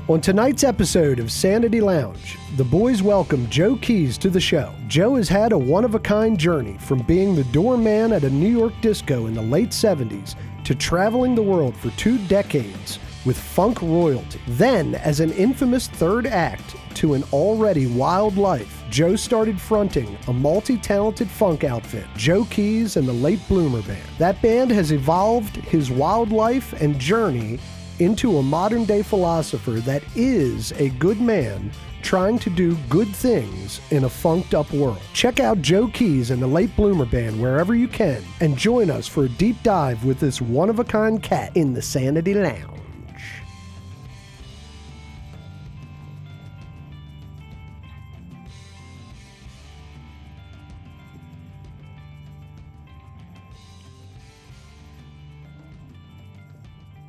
On tonight's episode of Sanity Lounge, the boys welcome Joe Keys to the show. Joe has had a one-of-a-kind journey from being the doorman at a New York disco in the late 70s to traveling the world for 2 decades with funk royalty. Then, as an infamous third act to an already wild life, Joe started fronting a multi-talented funk outfit, Joe Keys and the Late Bloomer Band. That band has evolved his wild life and journey into a modern-day philosopher that is a good man trying to do good things in a funked-up world. Check out Joe Keys and the Late Bloomer Band wherever you can, and join us for a deep dive with this one-of-a-kind cat in the Sanity Lounge.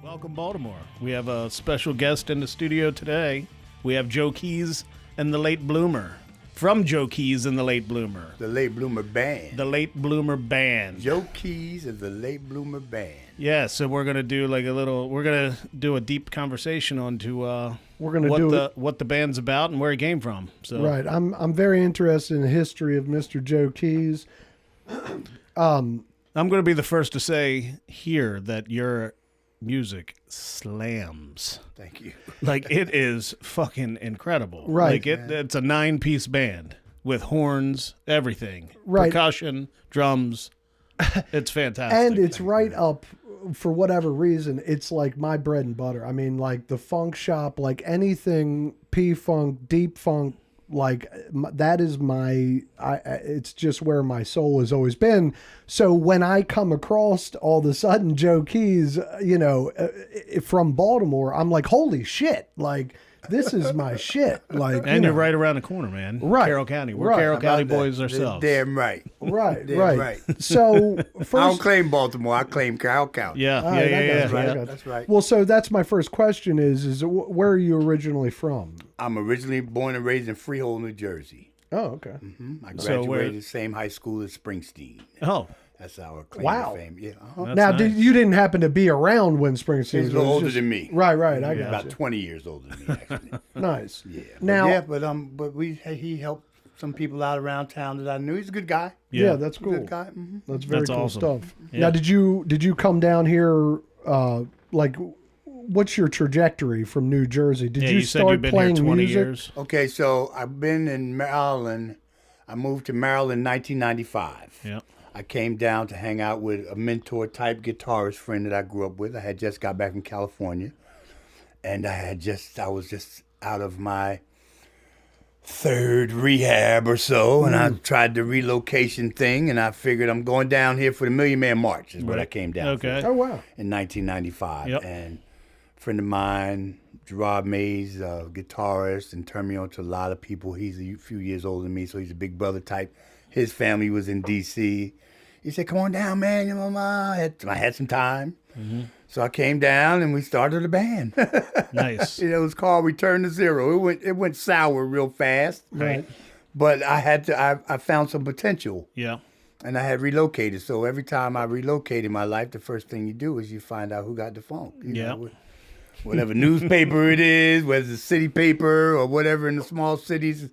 Welcome, Baltimore. We have a special guest in the studio today. We have Joe Keys and the Late Bloomer. From Joe Keys and the Late Bloomer. The Late Bloomer Band. The Late Bloomer Band. Joe Keys and the Late Bloomer Band. Yeah, so we're gonna do a deep conversation on what the band's about and where it came from. So Right. I'm very interested in the history of Mr. Joe Keys. I'm gonna be the first to say here that your music slams. Thank you. Like, it is fucking incredible. Right. Like, it's a 9-piece band with horns, everything. Right. Percussion, drums. It's fantastic. And it's right up, for whatever reason, it's like my bread and butter. I mean, like the funk shop, like anything P-funk, deep funk, like that is it's just where my soul has always been. So when I come across all of a sudden Joe Keys, from Baltimore, I'm like, holy shit, like this is my shit. Like, and you're right around the corner, man. Right. Carroll County. We're Right. Carroll County About boys that. ourselves. Damn right. Right, Damn right. right. So I don't first, claim Baltimore. I claim Carroll County. Yeah, All yeah, right, yeah, I yeah. got you, I yeah. got you. That's right. Well, so that's my first question is where are you originally from? I'm originally born and raised in Freehold, New Jersey. Oh, okay. I So graduated the same high school as Springsteen. Oh, That's our claim Wow. to fame. Yeah. that's Now, nice. you didn't happen to be around when Springsteen He's a little was older just- than me. Right, I got About you. 20 years older than me, actually. Nice. Yeah. Now, But he helped some people out around town that I knew. He's a good guy. yeah, that's cool. Good guy. Mm-hmm. That's very That's cool awesome. stuff. Yeah. Now, did you come down here? Like, what's your trajectory from New Jersey? Did yeah, you said start you've been playing here 20 music? years. Okay, so I've been in Maryland. I moved to Maryland in 1995. Yeah. I came down to hang out with a mentor-type guitarist friend that I grew up with. I had just got back from California, and I was just out of my third rehab or so, and I tried the relocation thing, and I figured I'm going down here for the Million Man March is what I came down for Okay. Oh wow. in 1995. Yep. And a friend of mine, Gerard Mays, a guitarist, and turned me on to a lot of people. He's a few years older than me, so he's a big brother type. His family was in D.C. He said, "Come on down, man. I had some time." Mm-hmm. So I came down, and we started a band. Nice. It was called Return to Zero. It went sour real fast. Right. But I found some potential. Yeah. And I had relocated. So every time I relocated in my life, the first thing you do is you find out who got the funk. You Yeah. know, whatever newspaper it is, whether it's a city paper or whatever in the small cities.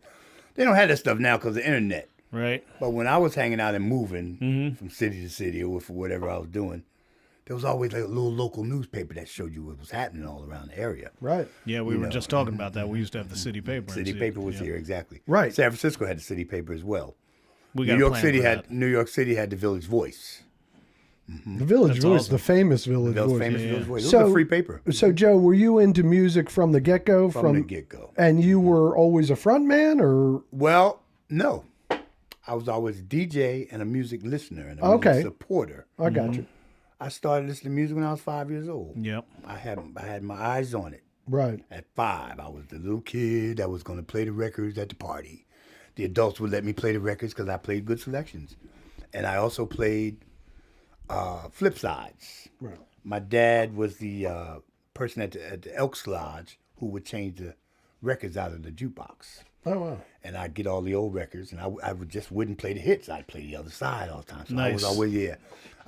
They don't have that stuff now because of the internet. Right. But when I was hanging out and moving Mm-hmm. from city to city or for whatever I was doing, there was always like a little local newspaper that showed you what was happening all around the area. Right. Yeah, we were just talking about that. We used to have the city paper. City paper was yeah. here, exactly. Right. San Francisco had the city paper as well. We got New a York plan City for had that. New York City had the Village Voice. The Village That's Voice, awesome. the famous Village That was Voice. famous yeah. Village Voice. It So- was a free paper So, Joe, were you into music from the get-go? from the get-go. And you were always a front man, or Well, no. I was always a DJ and a music listener and a Okay. music supporter. I got you. I started listening to music when I was 5 years old. Yep. I had my eyes on it. Right. At 5, I was the little kid that was going to play the records at the party. The adults would let me play the records because I played good selections. And I also played flip sides. Right. My dad was the person at the Elks Lodge who would change the records out of the jukebox. Oh, wow. And I'd get all the old records, and I wouldn't play the hits. I'd play the other side all the time. So I Nice.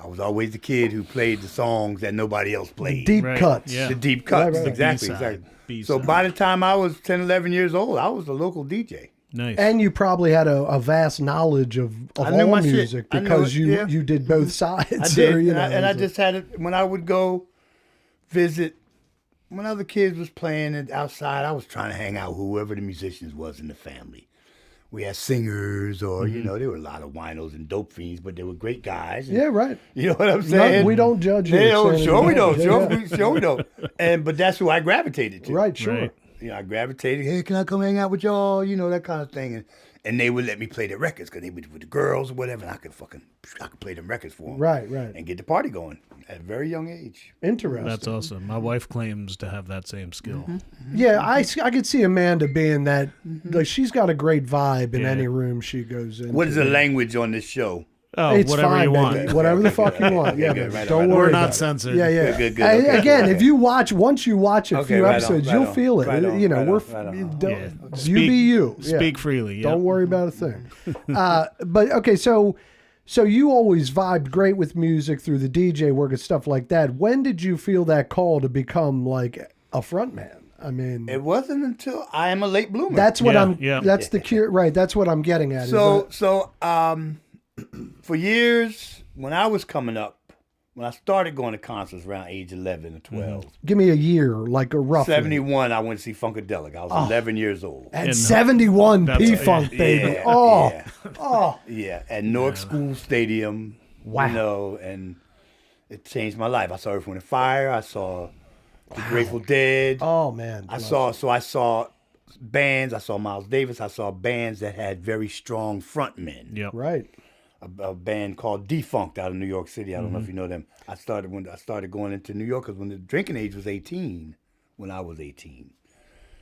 was always the kid who played the songs that nobody else played. Deep Right, cuts. yeah. The deep cuts, Right. exactly, B-side, exactly. So B-side. by the time I was 10, 11 years old, I was a local DJ. Nice. And you probably had a vast knowledge of I knew all my shit. music I knew because it, you yeah. you did both sides. I did, or, you and, know, I so- just had it when I would go visit. When other kids was playing it outside, I was trying to hang out with whoever the musicians was in the family. We had singers, or you know, there were a lot of winos and dope fiends, but they were great guys. And Yeah, right. you know what I'm saying? we don't judge you. They don't, Sandy. sure we don't. Yeah. Sure we don't. But that's who I gravitated to. Right, sure. Right. You know, I gravitated. Hey, can I come hang out with y'all? You know, that kind of thing. And they would let me play their records because they would with the girls or whatever. And I could play them records for them. Right. And get the party going at a very young age. Interesting. That's awesome. My wife claims to have that same skill. Yeah, I could see Amanda being that. Like, she's got a great vibe in Yeah. any room she goes in. What is the language on this show? Oh, It's whatever fine, you want. baby. Whatever the fuck you want. Yeah, good, baby. right Don't on, right on. worry. We're about not it. censored. Yeah, yeah. Good, good, okay. Again, if you once you watch a Okay, few right on, episodes, right you'll on, feel it. right on, You know, right we're on, right on. don't, Yeah. you Speak- be you. Yeah. Speak freely. Yeah. Don't worry about a thing. But okay, so you always vibed great with music through the DJ work and stuff like that. When did you feel that call to become like a front man? I mean, It wasn't until I am a late bloomer. that's what Yeah. That's the cure, right? That's what I'm getting at. is So for years when I was coming up, when I started going to concerts around age 11 or 12, that, give me a year, like a rough 71, I went to see Funkadelic. I was 11 years old. at And- 71 That's- P-Funk, baby. Yeah, Oh, yeah. oh, Yeah, at Newark School Stadium. Wow. You know, and it changed my life. I saw Earth, Wind and Fire. I saw the Grateful Dead. oh man. I saw bands. I saw Miles Davis. I saw bands that had very strong frontmen. Yep. Right. A band called Defunct out of New York City. I don't know Mm-hmm. if you know them. I started going into New York because when the drinking age was 18, when I was 18.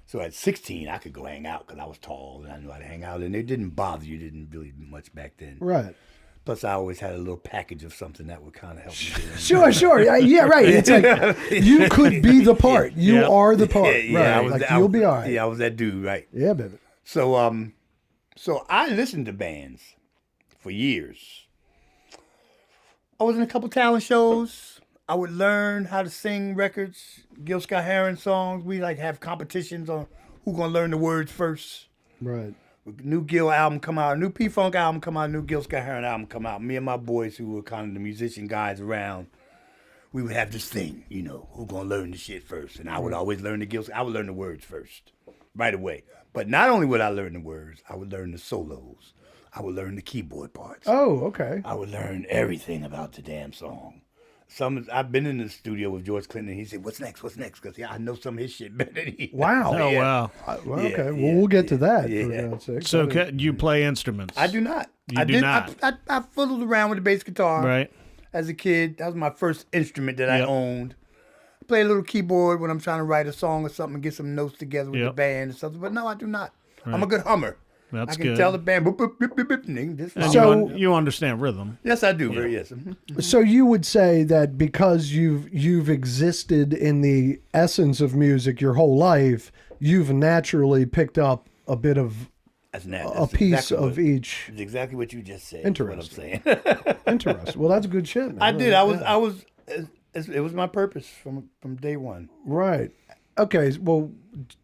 So at 16, I could go hang out because I was tall and I knew how to hang out. And they didn't bother you, didn't really much back then. Right. Plus, I always had a little package of something that would kind of help me get in. Sure. Yeah, right. It's like you could be the part. You Yeah. are the part. Yeah, right. You'll be all right. Yeah, I was that dude, right? Yeah, baby. So, so I listened to bands for years. I was in a couple talent shows. I would learn how to sing records, Gil Scott-Heron songs. We like have competitions on who gonna learn the words first. Right. New Gil album come out, new P-Funk album come out, new Gil Scott-Heron album come out. Me and my boys who were kind of the musician guys around, we would have this thing, you know, who gonna learn the shit first? And I would always learn I would learn the words first, right away. But not only would I learn the words, I would learn the solos. I would learn the keyboard parts. Oh, okay. I would learn everything about the damn song. I've been in the studio with George Clinton. And he said, "What's next? What's next?" Because I know some of his shit better than he. Wow. Oh, Yeah. wow. Well, Yeah, okay. yeah, Well, we'll get to that. yeah. For God's sake. So you play instruments? I do not. You I do did not. I fiddled around with the bass guitar. Right. As a kid, that was my first instrument that I Yep. owned. I play a little keyboard when I'm trying to write a song or something and get some notes together with the Yep. band or something. But no, I do not. I'm a good hummer. That's I can good. tell the band. Boop, boop, boop, boop, boop, and they can just And follow. So- you understand rhythm. Yes, I do. Very yes. Mhm. So you would say that because you've existed in the essence of music your whole life, you've naturally picked up a bit of That's nasty. a piece of each. It's exactly what you just said. Interesting. What I'm saying. Interest. Well, that's good shit, man. I did. I was. It was my purpose from day one. Right. Okay. Well,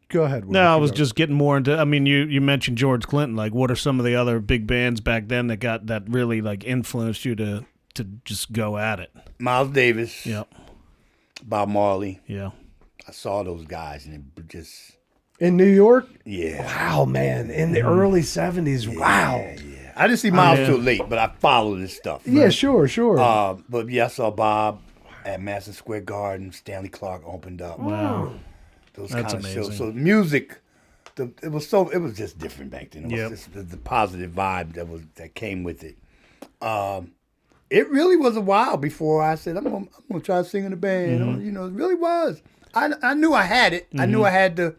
go ahead. No, I was just getting more into. I mean, you mentioned George Clinton. Like, what are some of the other big bands back then that really like influenced you to just go at it? Miles Davis. Yeah, Bob Marley. yeah. I saw those guys and it just in New York. yeah. Wow, man! In the early '70s. Wow. Yeah. I didn't see Miles yeah. till late, but I followed this stuff. Yeah. Sure. Sure. But yeah, I saw Bob at Madison Square Garden. Stanley Clark opened up. Wow. Those That's kind of shows. amazing. So music, it was just different back then. It was Yep. just the positive vibe that came with it. It really was a while before I said I'm gonna try to sing in a band. Mm-hmm. You know, it really was. I knew I had it. I knew I had the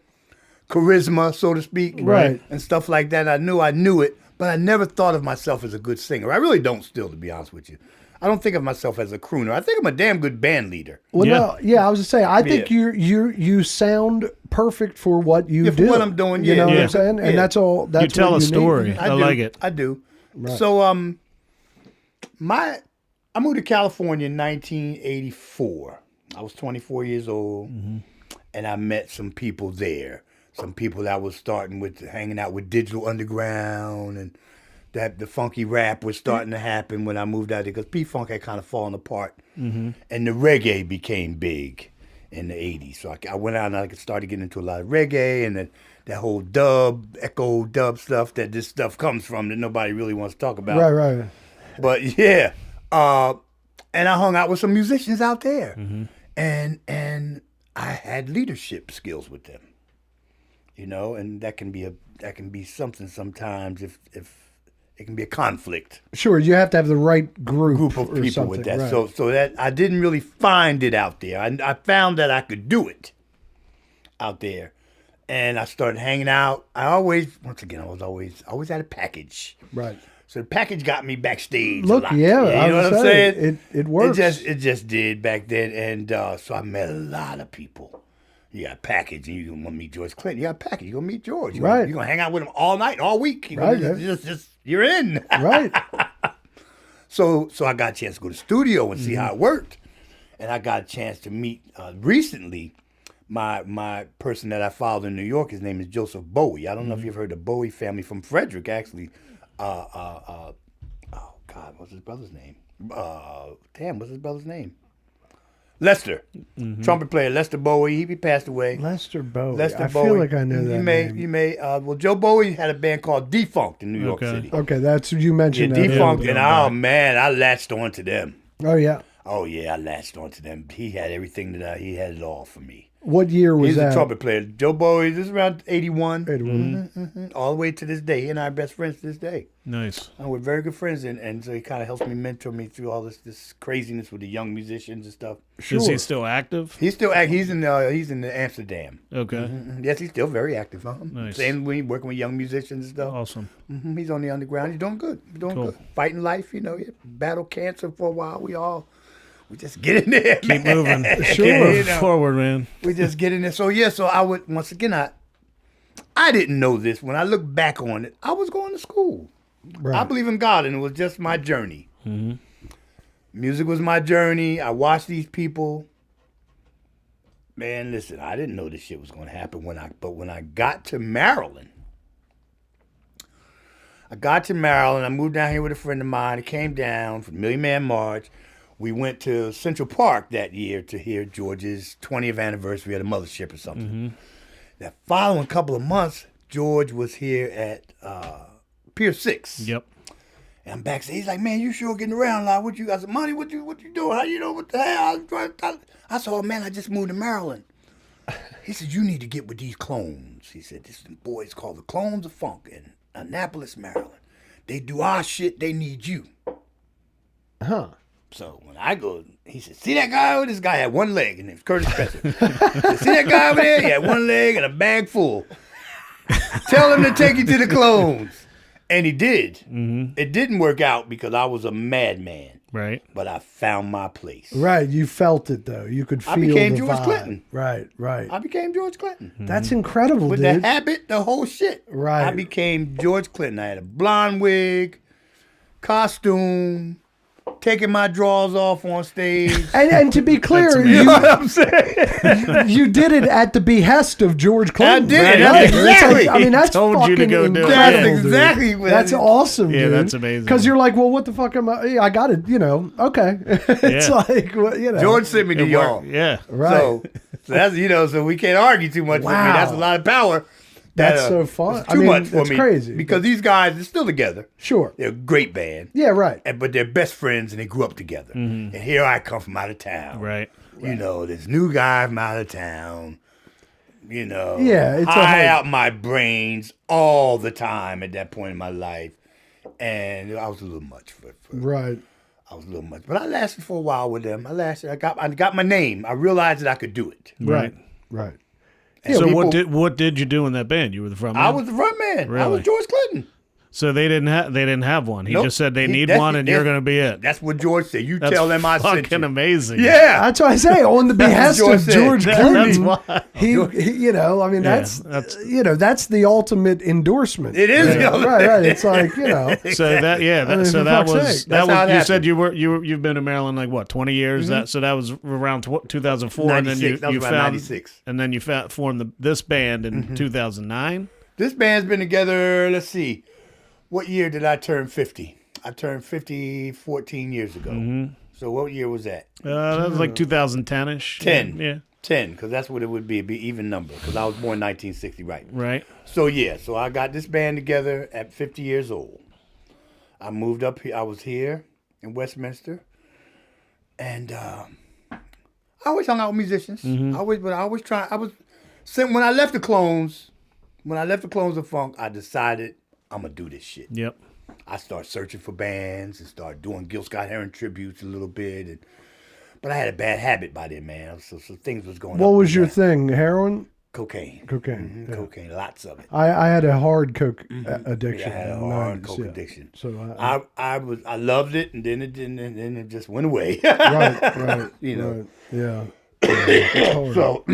charisma, so to speak, Right. and stuff like that. I knew it, but I never thought of myself as a good singer. I really don't still, to be honest with you. I don't think of myself as a crooner. I think I'm a damn good band leader. Well, Yeah. no, yeah, I was just saying. I think you sound perfect for what you do. For what I'm doing, You know what Yeah. I'm saying? And Yeah. that's all. That's You tell what a need. story. I do. like it. I do. So I moved to California in 1984. I was 24 years old, and I met some people there. Some people that was starting with hanging out with Digital Underground, and that the funky rap was starting to happen when I moved out there because P-Funk had kind of fallen apart, and the reggae became big in the 80s. So I went out and I started getting into a lot of reggae and that whole echo dub stuff that this stuff comes from that nobody really wants to talk about. Right. But yeah, and I hung out with some musicians out there, and I had leadership skills with them, and that can be something sometimes if it can be a conflict Sure, you have to have the right group of or people something. with that. Right. So that I didn't really find it out there. I found that I could do it out there, and I started hanging out. I was always at a package. Right. So the package got me backstage. Look, a lot. yeah, you I know was what I'm saying, saying? it works. It just did back then, and so I met a lot of people. You got a package, and you want to meet George Clinton. You got a package, you gonna meet George. You're Right. gonna hang out with him all night, all week. Right, You're in. Right. So I got a chance to go to the studio and see how it worked, and I got a chance to meet recently my person that I followed in New York. His name is Joseph Bowie. I don't know if you've heard the Bowie family from Frederick, actually. Oh God, what's his brother's name? What's his brother's name? Lester, trumpet player Lester Bowie. He passed away. Lester Bowie. Lester I Bowie. feel like I know that name. You may. Well, Joe Bowie had a band called Defunct in New York Okay. City. Okay, that's you mentioned. Yeah, that. Defunct, Yeah, and yeah. oh man, I latched on to them. Oh yeah. Oh yeah, I latched on to them. He had everything he had it all for me. What year was He's that? a trumpet player. Joe Bowie. This is around 81. 81. All the way to this day. He and I are best friends to this day. Nice. We're very good friends, and so he kind of helps me, mentor me through all this craziness with the young musicians and stuff. Sure. Is he still active? He's still he's in Amsterdam. Okay. Yes, he's still very active. Nice. Same when working with young musicians and stuff. Awesome. He's on the underground. He's doing good. Cool. Good. Fighting life, He battled cancer for a while. We just get in there. Keep man. moving. Sure. Forward, man. We just get in there. So I would once again I didn't know this. When I look back on it, I was going to school. Right. I believe in God, and it was just my journey. Music was my journey. I watched these people. Man, listen, I didn't know this shit was going to happen but when I got to Maryland, I moved down here with a friend of mine. I came down for Million Man March. We went to Central Park that year to hear George's 20th anniversary at a mothership or something. That following couple of months, George was here at Pier 6. Yep. And I'm backstage. He's like, man, you sure getting around a lot. What you? I said, Money, what you doing? How you know what the hell? I said, oh man, I just moved to Maryland. He said, you need to get with these clones. He said, this boys called the Clones of Funk in Annapolis, Maryland. They do our shit. They need you. Huh. So when I go, he said, see that guy over? This guy had one leg, and it was Curtis Spencer. Said, see that guy over there? He had one leg and a bag full. Tell him to take you to the clones. And he did. It didn't work out because I was a madman. Right. But I found my place. Right. You felt it though. You could feel I became the George vibe. Clinton. Right. I became George Clinton. That's incredible, With dude. the habit, the whole shit. Right. I became George Clinton. I had a blonde wig, costume, taking my drawers off on stage. And to be clear, You know what I'm saying? you did it at the behest of George Clinton. I did. Right? That's It's exactly. I mean, that's Told you to fucking go do it. incredible, That's dude. exactly what That's it is. awesome, Yeah, dude. that's amazing. Because you're like, well, what the fuck am I? Yeah, I got it. Okay. It's Yeah. like, well, George sent me to It y'all. worked. Yeah. Right. So that's so we can't argue too much with me. Wow. That's a lot of power. That's so fun. It's I too mean, much for that's me. crazy. Because these guys are still together. Sure. They're a great band. Yeah, right. But they're best friends and they grew up together. And here I come from out of town. Right. This new guy from out of town. Yeah, it's a high whole- out my brains all the time at that point in my life. And I was a little much for Right. I was a little much. But I lasted for a while with them. I got my name. I realized that I could do it. Right. Right. And So people- what did you do in that band? You were the front man? I was the front man. I was Really? George Clinton. So they didn't have one. He Nope. just said they need That's- one, and you're going to be it. That's what George said. You That's tell them I sent fucking you. amazing. Yeah. That's what I say. On the That's behest what of George said. George That's Clooney, why. he, I mean, that's the ultimate endorsement. It is. Yeah, right. It's like, So that I mean, so for that fuck's was sake. That's that how was it you said happened. you've been in Maryland like what 20 years that so that was around 2004 and then 96. That was you around found 96. and then you formed this band in 2009. This band's been together, let's see. What year did I turn 50? I turned 50 14 years ago. So what year was that? That was like 2010ish. 10. Yeah. 10, because that's what it would be. It'd be even number, because I was born 1960, right? Right. So yeah, so I got this band together at 50 years old. I moved up here. I was here in Westminster, and I always hung out with musicians. I was trying. When I left the Clones of Funk, I decided I'm gonna do this shit. Yep. I started searching for bands and started doing Gil Scott Heron tributes a little bit, but I had a bad habit by then, man. So things was going. what up was and your down. thing? Heroin? Cocaine. Cocaine. Yeah. Cocaine, lots of it. I had a hard coke addiction. Yeah, I had a in the hard 90s, coke yeah. addiction. So I loved it, and then it didn't, and then it just went away. right. You know. Right, yeah. It's hard. So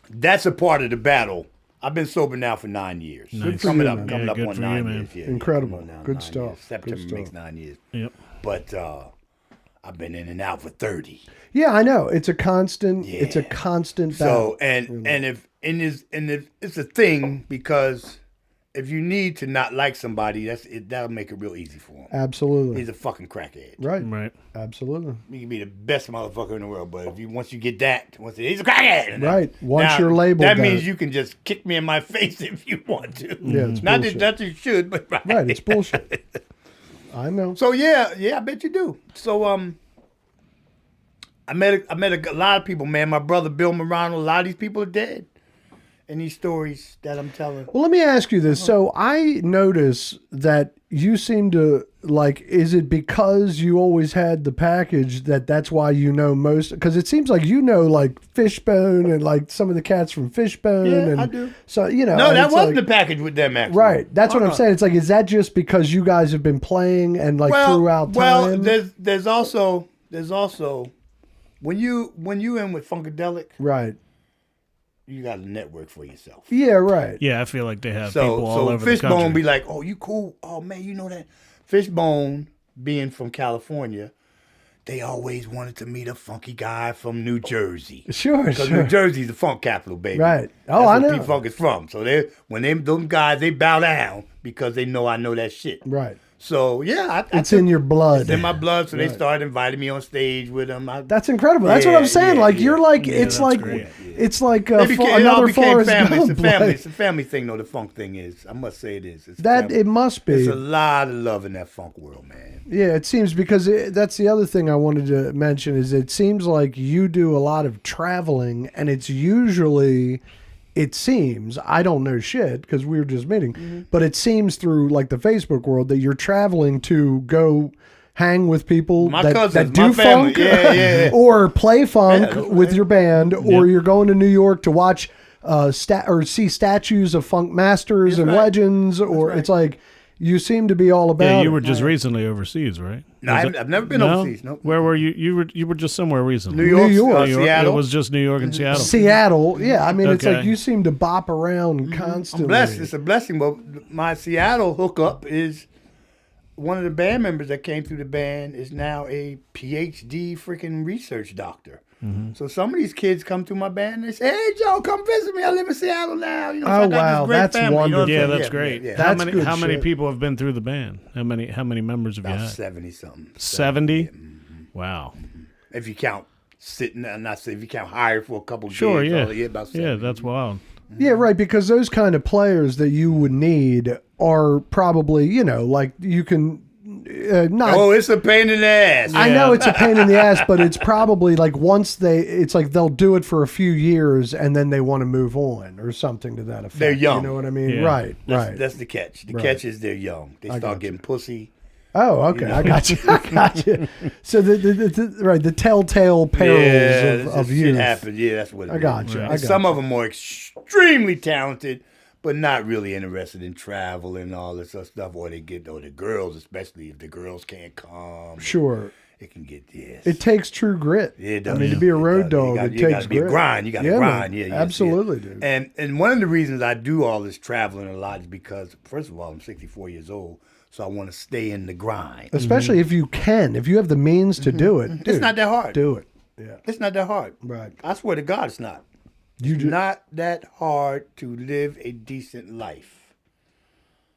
that's a part of the battle. I've been sober now for 9 years. Nice. Coming for up, you, coming man. up Yeah, on good for you, 9 man. years. Yeah, Incredible. coming on now Good 9 stuff. years. September Good stuff. makes 9 years. Yep. But I've been in and out for 30. Yeah, I know. It's a constant. Yeah. It's a constant So battle. and if it's a thing, because if you need to not like somebody, that'll make it real easy for him. Absolutely. He's a fucking crackhead. Right. Right. Absolutely. He can be the best motherfucker in the world, but once you get that, he's a crackhead. Right. Once Now, you're labeled that that. means you can just kick me in my face if you want to. Yeah, it's not bullshit. that you should, but right. Right. It's bullshit. I know. So yeah, I bet you do. So I met a lot of people, man. My brother Bill Morano. A lot of these people are dead. And these stories that I'm telling. Well, let me ask you this. So I notice that you seem to like, is it because you always had the package that's why you know most? Because it seems like you know like Fishbone and like some of the cats from Fishbone. Yeah, and I do. So, No, and that it's wasn't like, the package with them, actually. right. That's what I'm Uh-uh. saying. It's like, is that just because you guys have been playing and like throughout time? Well, there's also when you in with Funkadelic, right. you got a network for yourself. Yeah, right. Yeah, I feel like they have people all So over the Fishbone country. be like, "Oh, you cool? Oh man, you know that." Fishbone, being from California, they always wanted to meet a funky guy from New Jersey. Sure, Because sure. New Jersey's the funk capital, baby. Right. Oh, That's I where know. P-Funk is from. So them guys, they bow down because they know I know that shit. Right. So yeah, It's in your blood. It's in my blood. So they Right. started inviting me on stage with them. That's incredible. That's what Yeah, I'm saying. yeah, like yeah. you're like Yeah, it's that's like great. it's like It all another became Forrest family. Gump. It's a family. like, It's a family thing, though. The funk thing is. I must say it is. It's that family. it must be. There's a lot of love in that funk world, man. Yeah, it seems because that's the other thing I wanted to mention is it seems like you do a lot of traveling, and it's usually, it seems, I don't know shit because we were just meeting, but it seems through like the Facebook world that you're traveling to go hang with people My that cousins, do my family. funk Yeah. or play funk Yeah, that's with right. your band, or Yep. you're going to New York to watch or see statues of funk masters and right. legends, or right. it's like you seem to be all about Yeah, you it. were just recently overseas, right? No, Was I've never been no? overseas. No. Where were you? You were just somewhere recently. New York, York. New York. Seattle. It was just New York and Seattle. Seattle, yeah. I mean, it's like Okay. you seem to bop around constantly. I'm blessed. It's a blessing. But my Seattle hookup is one of the band members that came through the band is now a PhD freaking research doctor. So some of these kids come through my band and they say, "Hey, Joe, come visit me. I live in Seattle now." You know, so Oh, I got wow, this great that's family. You know what I'm wonderful. Yeah, saying? that's great. Yeah. That's good how many shit. people have been through the band? How many members have you About had? 70 something. 70? Wow. If you count sitting, not say if you count hired for a couple Sure, gigs, yeah. about 70. Yeah, that's wild. Yeah, right. Because those kind of players that you would need are probably, like you can not. Oh, it's a pain in the ass. I know Yeah. it's a pain in the ass, but it's probably like it's like they'll do it for a few years and then they want to move on or something to that effect. They're young. You know what I mean? Yeah. Right, That's, right. that's the catch. The Right. catch is they're young. They got start you. getting pussy. Oh, okay. know. I got you. I got you. So the telltale perils Yeah, of shit youth. happens. Yeah, that's what it is. I got you. Right. I And got some you. of them are extremely talented, but not really interested in travel and all this other stuff. Or the girls, especially if the girls can't come. Sure. It can get, yes. It takes true grit. It does. I mean, to be a road dog, it takes You got to be a grit. grind. You got to grind. Man. Yeah, Absolutely, dude. And one of the reasons I do all this traveling a lot is because, first of all, I'm 64 years old, so I want to stay in the grind. Especially if you can. If you have the means to do it. Dude, It's not that hard. Do it. Yeah. It's not that hard. Right. I swear to God, it's not. It's not that hard to live a decent life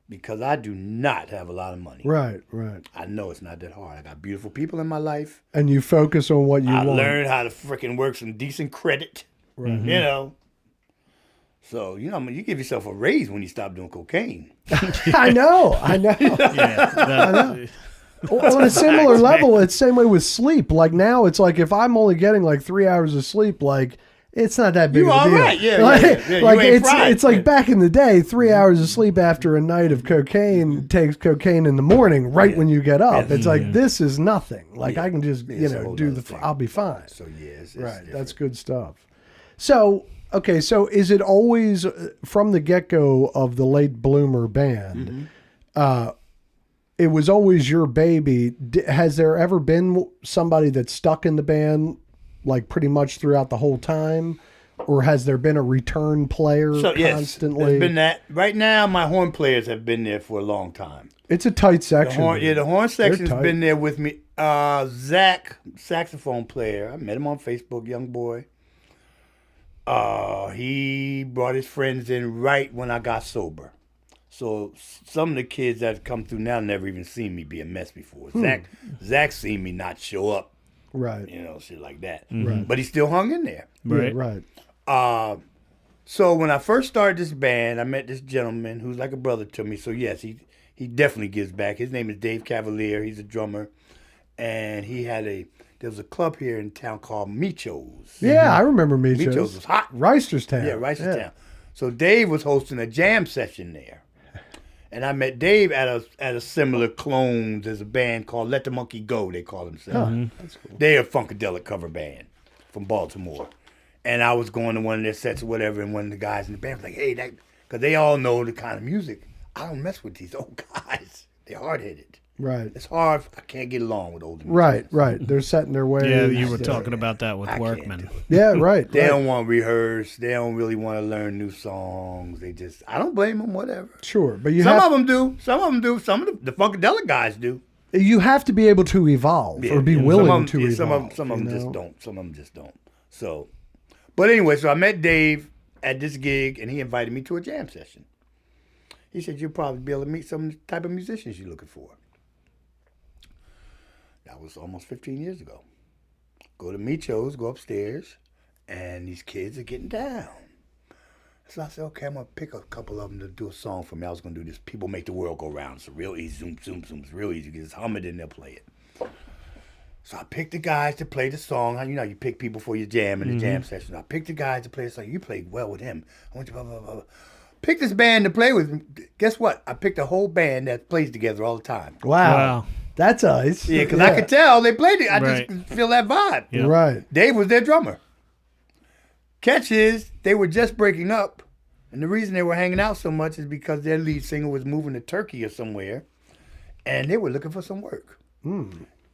because I do not have a lot of money. Right, right. I know it's not that hard. I got beautiful people in my life. And you focus on what you I want. learned how to freaking work some decent credit. Right. You know. So, you know, you give yourself a raise when you stop doing cocaine. I know. Yeah. On a similar level, it's the same way with sleep. Like now, it's like if I'm only getting like 3 hours of sleep, like it's not that big You of a all deal. right. Yeah, like, yeah. You like ain't fried. it's like Yeah. back in the day, 3 hours of sleep after a night of cocaine takes cocaine in the morning, right when you get up. It's like this is nothing. Like I can just It's a whole do nother the. thing. I'll be fine. So, yeah, it's Right. different. That's good stuff. So, okay. So is it always from the get-go of the Late Bloomer band, it was always your baby. Has there ever been somebody that stuck in the band like pretty much throughout the whole time? Or has there been a return player So, yes, constantly? there's been that. Right now, my horn players have been there for a long time. It's a tight The section. horn, dude. the horn section's tight. been there with me. Zach, saxophone player, I met him on Facebook, young boy. He brought his friends in right when I got sober. So some of the kids that have come through now never even seen me be a mess before. Zach seen me not show up, Right. you know, shit like that. Right. But he still hung in there. Right. Yeah, right. So when I first started this band, I met this gentleman who's like a brother to me. So yes, he definitely gives back. His name is Dave Cavalier. He's a drummer, and there was a club here in town called Micho's. Yeah, I remember Micho's. Micho's was hot. Reisterstown. Yeah, Reisterstown. So Dave was hosting a jam session there. And I met Dave at a similar clones as a band called Let the Monkey Go, they call themselves. That's cool. They're a Funkadelic cover band from Baltimore. And I was going to one of their sets or whatever, and one of the guys in the band was like, hey, because they all know the kind of music. I don't mess with these old guys. They're hard-headed. Right. It's hard. I can't get along with older Right, musicians. right. They're set in their ways. Yeah, you were talking about that with I can't Workman. do it. Yeah, right. They right. don't want to rehearse. They don't really want to learn new songs. I don't blame them, whatever. Sure, but you Some have of them do. Some of them do. Some of the Funkadelic guys do. you have to be able to evolve or be willing to evolve. Some of them you just know? don't. Some of them just don't. So, but anyway, so I met Dave at this gig, and he invited me to a jam session. He said, you'll probably be able to meet some type of musicians you're looking for. That was almost 15 years ago. Go to Micho's, go upstairs, and these kids are getting down. So I said, okay, I'm going to pick a couple of them to do a song for me. I was going to do this People Make the World Go Round. It's real easy, zoom, zoom, zoom. It's real easy. You just hum it and they'll play it. So I picked the guys to play the song. You know, you pick people for your jam in the jam session. I picked the guys to play the song. You played well with him. I went to blah, blah, blah. Pick this band to play with. Guess what? I picked a whole band that plays together all the time. Wow. That's ice. Yeah, because I could tell they played it. I Right. just could feel that vibe. Yeah. Right. Dave was their drummer. Catch is, they were just breaking up. And the reason they were hanging out so much is because their lead singer was moving to Turkey or somewhere. And they were looking for some work.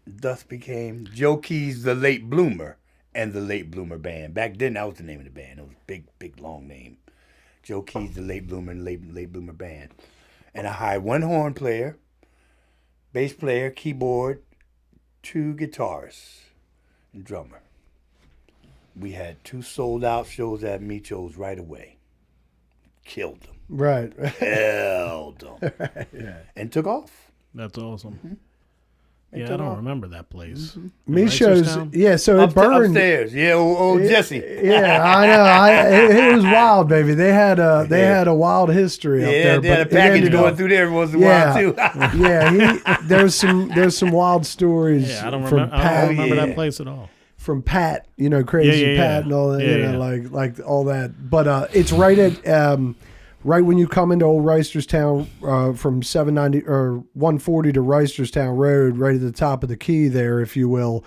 Thus became Joe Keys, the Late Bloomer, and the Late Bloomer Band. Back then, that was the name of the band. It was a big, big, long name. Joe Keys, the Late Bloomer, and Late Bloomer Band. And I hired one horn player, bass player, keyboard, 2 guitarists, and drummer. We had 2 sold-out shows at Micho's right away. Killed them. Right. Held them. And took off. That's awesome. It Yeah, I took don't off. remember that place. Micho's, Reisterstown? yeah, so it burned. Upstairs. Yeah, old Jesse. Yeah, I know. It was wild, baby. They had a wild history up Yeah, there. they had a but it package ended going up- through there every once in a Yeah, while, too. yeah. There's some wild stories Yeah, I don't from remember. I Pat. don't remember yeah. that place at all. From Pat, Crazy Yeah, yeah, Pat yeah. and all that, Yeah, yeah. like all that. But it's right at right when you come into Old Reisterstown from 790 or 140 to Reisterstown Road, right at the top of the key there, if you will.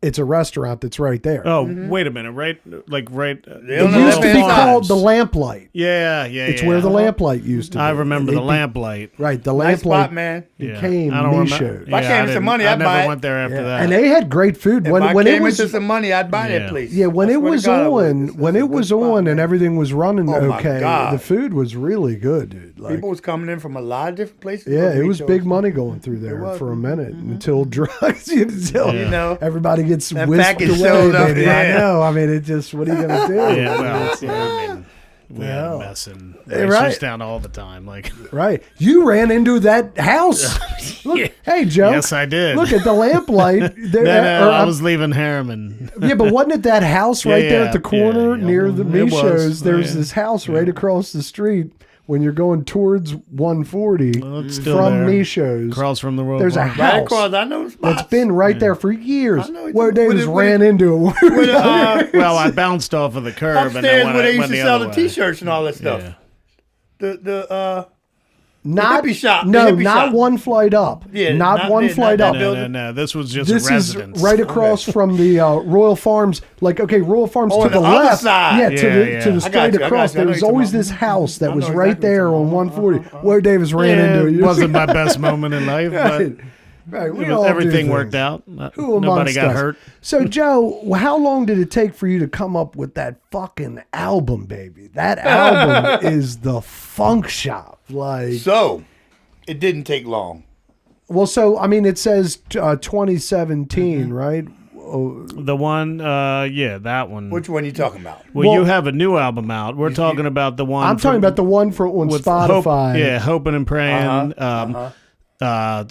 It's a restaurant that's right there. Oh, wait a minute, right? Like right. They It on the used to be left-hand side. called the Lamplight. Yeah. It's where the Lamplight used to be. I remember And the Lamplight. Right, the Nice Lamplight spot, man. became I don't Michaud's. remember. If I came with some money, I I'd never buy it. went there after that. And they had great food If when I it came was into some money, I'd buy Yeah. that place. yeah when I it swear to was God, I would. on It's when a it good was spot, on man. and everything was running Oh, my okay. God. The food was really good, dude. Like, People was coming in from a lot of different places. yeah, for it was Micho's. big money going through there was. for a minute until drugs, until You know, everybody gets That whisked package away. showed up, Baby. I yeah. know. I mean, it just what are you gonna do? Yeah, well, I mean, we had Well, a mess and right. racers down all the time. Like, Right. You ran into that house. Look, hey Joe. yes, I did. Look at the lamplight. There, no, or, I was leaving Harriman. yeah, but wasn't it that house right Yeah, there at the yeah, corner yeah. near the It was. Micho's? There's Yeah. this house right across the street when you're going towards 140 Well, it's still from there. Micho's. Across from the road. There's a right house across. I know the spots. that's been right there for years. I know it's- Where Davis with it- ran into it. With, Well, I bounced off of the curb and upstairs then where they went used to the sell other the way. T-shirts and all that stuff. Yeah. The not hippie shop, the No, hippie not shop. one flight up. Yeah, not not one there, flight not up. that No, building. no. This was just This residence. is right across from the Royal Farms. Like, okay, Royal Farms Oh, to on the the other left. side. Yeah, Yeah, to the yeah. to the I straight got you, I across. got you. I There know was you're always talking this house that I was know right exactly there what on you're talking 140 where Davis ran Yeah, into it you. wasn't my best moment in life, but Right. Right, we it was- all do everything things. worked out. Who Nobody amongst got us? hurt. So, Joe, how long did it take for you to come up with that fucking album, baby? That album is the Funk Shop. Like, So, it didn't take long. well, so I mean, it says 2017, right? Oh, The one, yeah, that one. Which one are you talking about? Well, Well- you have a new album out. We're talking about the one. I'm talking about the one for on with Spotify. Hope, yeah, hoping and praying.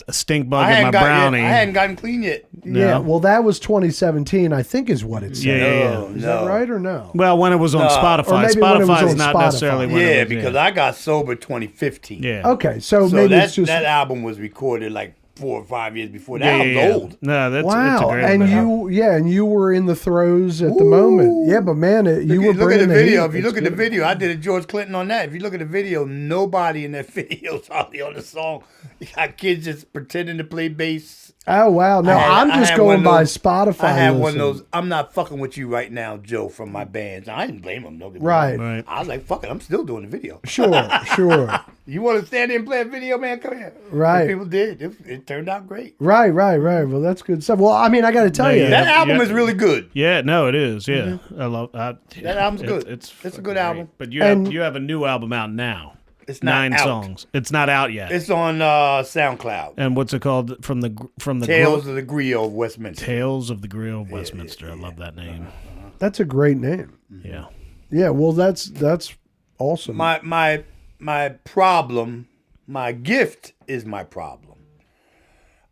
Stink bug and my brownie. I hadn't gotten clean yet. Yeah, No. well, that was 2017, I think, is what it said. Yeah. Is that right or no? Well, when it was on No. Or Spotify, maybe when it was Spotify is on not Spotify. necessarily when Yeah, it was, because I got sober 2015. yeah. Okay, so, So maybe that, it's just that album was recorded like 4 or 5 years before. That Yeah, album's yeah, yeah. old. No, that's it's a wow. great And album. you were in the throes at the moment. Yeah, but man, you were Look at bringing the the video. heat. If you It's look at the good. video, I did a George Clinton on that. If you look at the video, nobody in that video is hardly on the song. You got kids just pretending to play bass. Oh wow! No, I I'm just had going one of by those- Spotify. I had one of listen. those. I'm not fucking with you right now, Joe, from my bands. I didn't blame him. Don't get me Right. wrong. Right. I was like, fuck it. I'm still doing the video. Sure, sure. You want to stand there and play a video, man? Come here. Right. And people did. It turned out great. Right. Well, that's good stuff. Well, I mean, I got to tell No, you, yeah. That album yeah. is really good. Yeah, no, it is. Yeah, I love that. That album's good. It's a fucking good great. album. But you And- have a new album out now. It's not 9 out. songs. It's not out yet. It's on SoundCloud. And what's it called? From the Tales of the Griot of Westminster. Tales of the Grill of Westminster. I love that name. that's a great name. Yeah. Yeah. Well, that's awesome. My problem, my gift is my problem.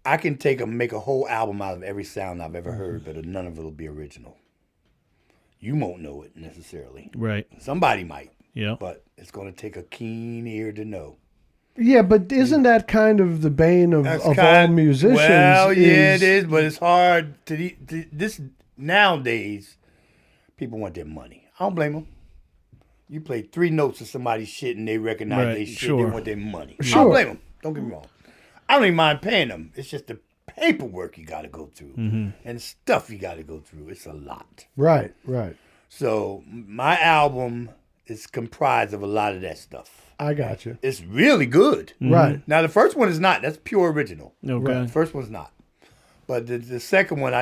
I can make a whole album out of every sound I've ever heard, but none of it will be original. You won't know it necessarily. Right. Somebody might, Yeah. but it's going to take a keen ear to know. Yeah, but isn't that kind of the bane of all musicians? Well, yeah, it is, but it's hard this nowadays. People want their money. I don't blame them. You play 3 notes of somebody's shit and they recognize Right, they shit. sure. They want their money. I Sure. don't blame them. Don't get me wrong. I don't even mind paying them. It's just the paperwork you got to go through and stuff you got to go through. It's a lot. Right. So my album is comprised of a lot of that stuff. I got you. It's really good. Right. Now the first one is not. That's pure original. Okay. The first one's not. But the second one,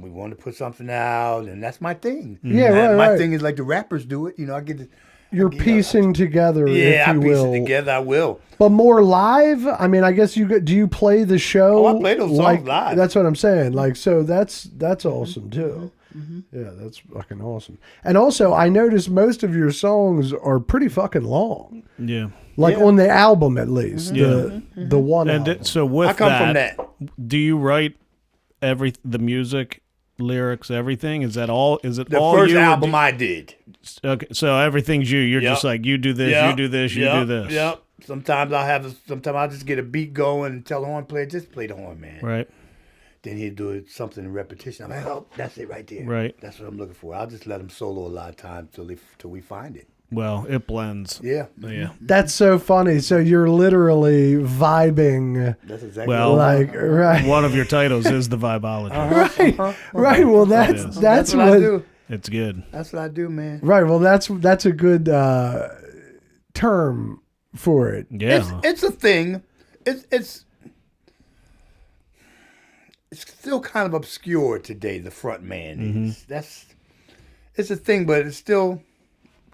we want to put something out, and that's my thing. Yeah, And my right. thing is like the rappers do it. I get to. You're piecing together, Yeah, if you I piece will. it together. I will. But more live. I mean, I guess do you play the show? Oh, I play those songs live. That's what I'm saying. Like, so that's awesome too. Yeah, that's fucking awesome. And also, I noticed most of your songs are pretty fucking long. Yeah. Like on the album, at least the one And album. so with I come from that. do you write the music, lyrics, everything? Is that all? Is it The all first you? or album do- I did. Okay, so everything's you. You're just Yep. like you do this, Yep. you do this, you Yep. do this. Yep. Sometimes I'll just get a beat going and tell the horn player, just play the horn, man. Right. Then he'd do something in repetition. I'm like, oh, that's it right there. Right. That's what I'm looking for. I'll just let him solo a lot of times till we find it. Well, it blends. Yeah. Yeah. That's so funny. So you're literally vibing, That's exactly Well, like right, One of your titles is the Vibeology. right. Well, is. that's what I do. It's good. That's what I do, man. right. Well, that's a good term for it. Yeah. It's a thing. It's still kind of obscure today. The front man it's a thing, but it's still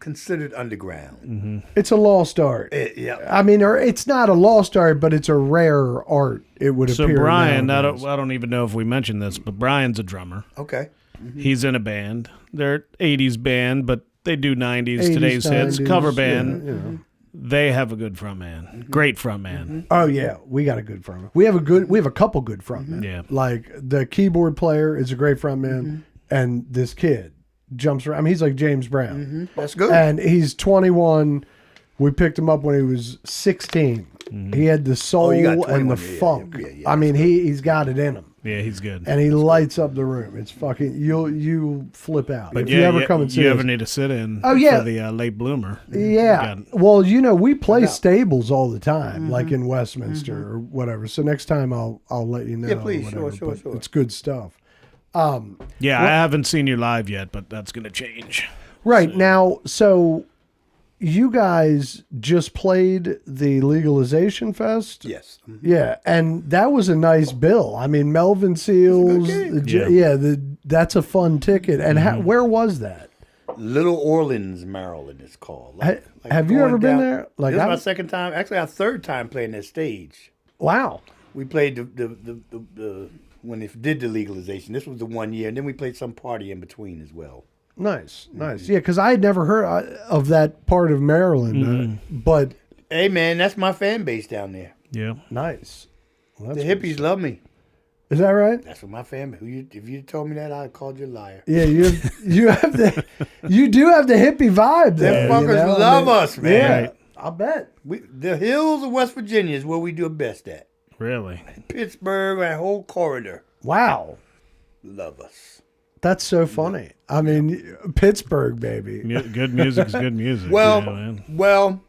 considered underground. It's a lost art. Yeah. I mean, or it's not a lost art, but it's a rare art. It would So appear. Brian, nowadays. I don't even know if we mentioned this, but Brian's a drummer. Okay. He's in a band. They're 80s band, but they do 90s, 80s, today's hits, 90s, cover yeah, band. you know. They have a good front man. Great front man. Oh yeah, we got a good frontman. We have a couple good frontmen. Yeah. Like the keyboard player is a great frontman, and this kid jumps around. I mean, he's like James Brown, That's good. and he's 21. We picked him up when he was 16. He had the soul you got and the 21, yeah, funk. yeah, I mean, he's got it in him, Yeah, he's good. and he lights up the room. It's fucking you flip out But if yeah, you ever come and see you us. ever need to sit in Oh, yeah. for the late bloomer. Yeah. You got- Well, we play stables all the time, like in Westminster or whatever. So next time I'll let you know. Yeah, please. or whatever, Sure, but sure. It's good stuff. Yeah, I haven't seen you live yet, but that's going to change. Right now, so you guys just played the Legalization Fest. Yes. Yeah, and that was a nice bill. I mean, Melvin Seals. That's a fun ticket. And where was that? Little Orleans, Maryland, it's called. Have you going ever been there? Like, this is I- my second time. Actually, our third time playing that stage. Wow. We played the when they did the legalization. This was the 1 year, and then we played some party in between as well. Nice. Yeah, because I had never heard of that part of Maryland, but Hey, man, that's my fan base down there. Yeah. nice. Well, The that's hippies love me. Is that right? That's what my fan. If you told me that, I'd have called you a liar. Yeah, you have you do have the hippie vibe there. Them fuckers love us, man. Yeah, Right. I'll bet. The hills of West Virginia is where we do best at. Really? Pittsburgh, that whole corridor, Wow, love us. that's so funny. I mean, Pittsburgh, baby. Good music's good music. Well, you know, man. well,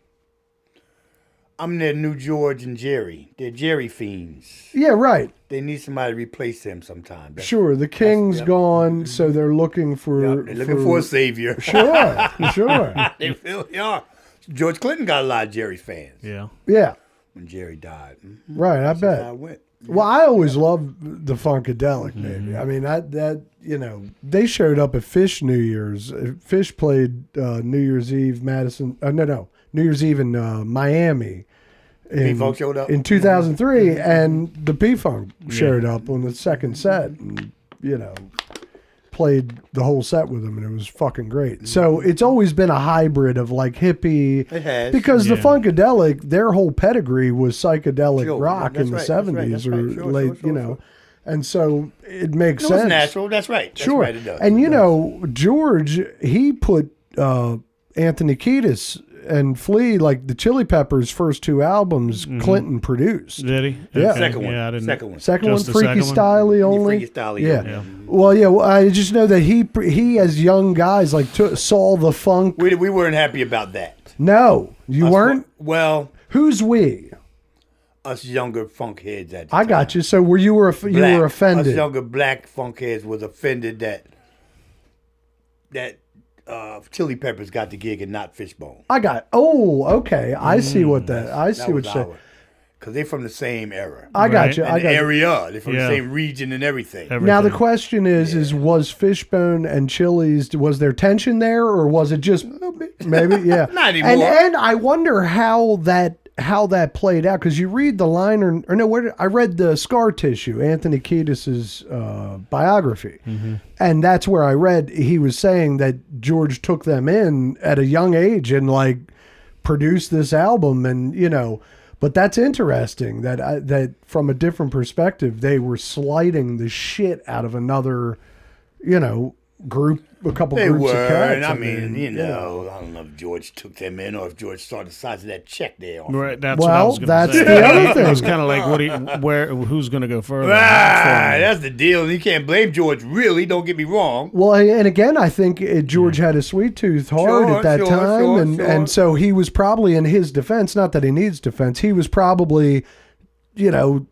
I'm their new George and Jerry. They're Jerry fiends. Yeah, right. They need somebody to replace them sometime. Sure, the king's yep. gone, so they're looking for. They're looking for a savior. Sure, sure. They really are. George Clinton got a lot of Jerry fans Yeah. Yeah, when Jerry died. right. I That's how bet. it went. Well, I always loved the Funkadelic, baby. I mean, that they showed up at Fish New Year's. Fish played New Year's Eve, Madison. New Year's Eve in Miami. P-Funk showed up? In 2003, and the P-Funk showed up on the second set, and, played the whole set with them, and it was fucking great. So it's always been a hybrid of like hippie. It has. Because the Yeah. Funkadelic, their whole pedigree was psychedelic Sure, rock that's in the right, that's right, 70s that's or right. Sure, late, sure, sure. and so it makes It sense. was natural. That's right. That's Sure. right, it does. And It does. George, he put Anthony Kiedis and Flea, like the Chili Peppers' first two albums, Clinton produced. Did he? Yeah. Okay. Second one. Yeah, I didn't. Second one. Second Just one, the Freaky second one? Styley Yeah, only. Freaky Styley, Yeah. yeah. Well, yeah. Well, I just know that he as young guys like saw the funk. We weren't happy about that. No, you weren't. Well, Who's we? us younger funk heads at the I time. got you. So you were Black, were offended. Us younger black funk heads was offended that Chili Peppers got the gig and not Fishbone. I got. Oh, okay. I see what that. I see what you're saying. Because they're from the same era. I got Right. you. I and got you. area. They're from Yeah. the same region and everything. Now the Everything. question is was Fishbone and Chili's, was there tension there, or was it just A little bit. maybe? Yeah, Not anymore. And I wonder how that played out, because you read the liner, or no, I read the Scar Tissue, Anthony Kiedis's biography, and that's where I read he was saying that George took them in at a young age and like produced this album, and But that's interesting that from a different perspective, they were sliding the shit out of another, group, a couple They groups were, of cats. and I mean, I don't know if George took them in or if George saw the size of that check there. Right, that's what I was going to that's say. the other thing. It was kind of like, who's going to go further? Right, that's the deal. You can't blame George, really. Don't get me wrong. Well, and again, I think George had a sweet tooth hard at that time, and so he was probably, in his defense, not that he needs defense, he was probably, going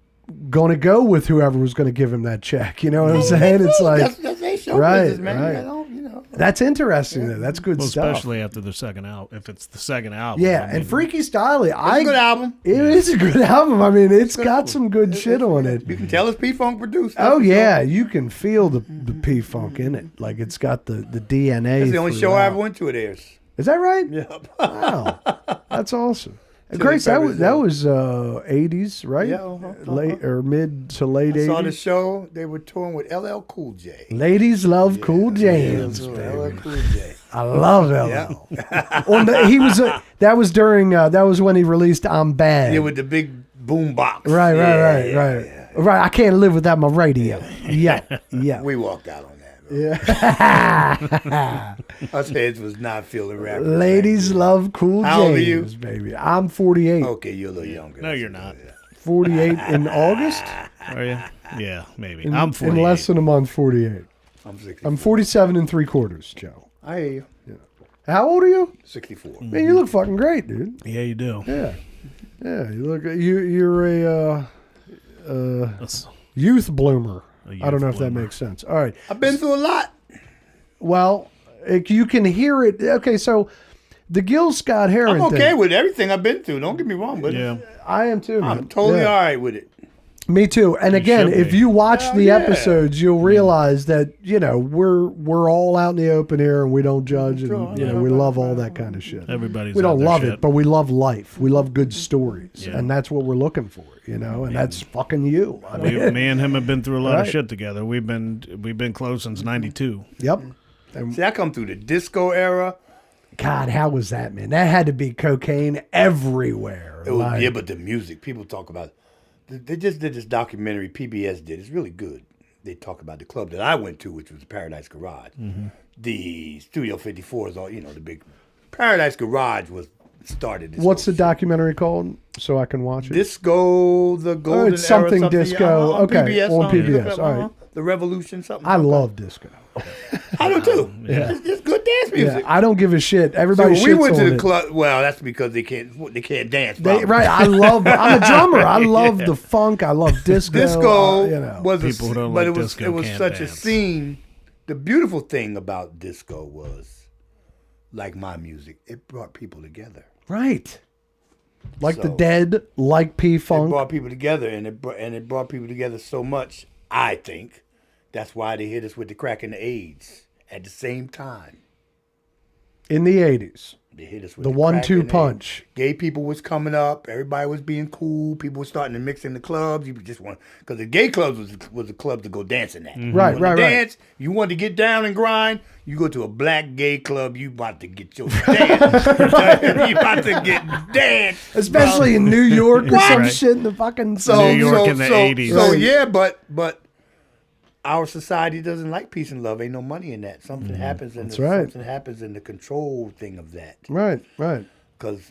to go with whoever was going to give him that check. You know what I'm saying? It's like that's their show right, business, man. right. That's interesting. Though. That's good stuff. Especially after the second album. If it's the second album. Yeah, and Freaky Styley, It's a good album. It is a good album. I mean, it's got some good shit on it. You can tell it's P-Funk produced. Oh yeah, you can feel the P-Funk in it. Like it's got the DNA. That's the only show I ever went to of theirs. Is that right? Yep. Wow, that's awesome. Grace, that was 80s, right? Yeah, Late or mid to late 80s. I saw the show. They were touring with LL Cool J. Ladies love Cool James, LL baby. Cool J. I love LL. That was during. That was when he released "I'm Bad." Yeah, with the big boom box. Right. Yeah. Right. I can't live without my radio. Yeah. We walked out on that. Yeah. Us heads was not feeling rap. Ladies love Cool How old are you? James, baby. I'm 48. Okay, you're a little younger. No, you're not. 48 in August. Are you? Yeah, maybe. I'm 48. In less than a month, 48. I'm 60. I'm 47 and 3/4, Joe. I hear you. How old are you? 64. Man, you look fucking great, dude. Yeah, you do. Yeah. You look. You're a That's youth bloomer. a youth I don't know if that bloomer. makes sense. All right. I've been through a lot. Well, you can hear it. Okay, so the Gil Scott Heron I'm okay thing, with everything I've been through. Don't get me wrong, but Yeah. I am too. I'm man. totally Yeah. all right with it. Me too. And again, should if be. you watch Hell the yeah. episodes, you'll realize that we're all out in the open here and we don't judge and we love all that kind of shit. Everybody's We out don't there love shit. it, but we love life. We love good stories, Yeah. and that's what we're looking for, and that's fucking you. I mean, Me and him have been through a lot Right. of shit together. We've been close since '92. yep. And See, I come through the disco era. God, how was that, man? That had to be cocaine everywhere. It was, Like, yeah, but the music, people talk about. They just did this documentary. PBS did. It's really good. They talk about the club that I went to, which was the Paradise Garage. The Studio 54 is all the big Paradise Garage was started. This what's the whole shit. documentary called? So I can watch it. Disco, the golden it's something era, disco. on Okay, PBS, on PBS, all right. The Revolution, something. I love disco. I do too. It's good dance Yeah, music. I don't give a shit. So Everybody when we shits went to on the it. club. Well, that's because they can't dance. probably. Right, I'm a drummer. I love the funk. I love disco. Disco was People who don't but like it was disco can't such a dance. scene. The beautiful thing about disco was, like my music, it brought people together. Right. Like the So- Dead, like It P-Funk. brought people together, and it brought people together so much. I think that's why they hit us with the crack and the AIDS at the same time. In the 80s. They hit us with The crack 1-2 and the punch. AIDS. Gay people was coming up. Everybody was being cool. People were starting to mix in the clubs. You just want because the gay clubs was a club to go dancing at. Right, You wanted to right. dance. You wanted to get down and grind. You go to a black gay club. You about to get your dance. You about to get dance. Especially in New York or some Right. shit in the fucking... New York in the 80s. So Right. yeah, but our society doesn't like peace and love. Ain't no money in that. Something happens in That's right. something happens in the control thing of that. Right.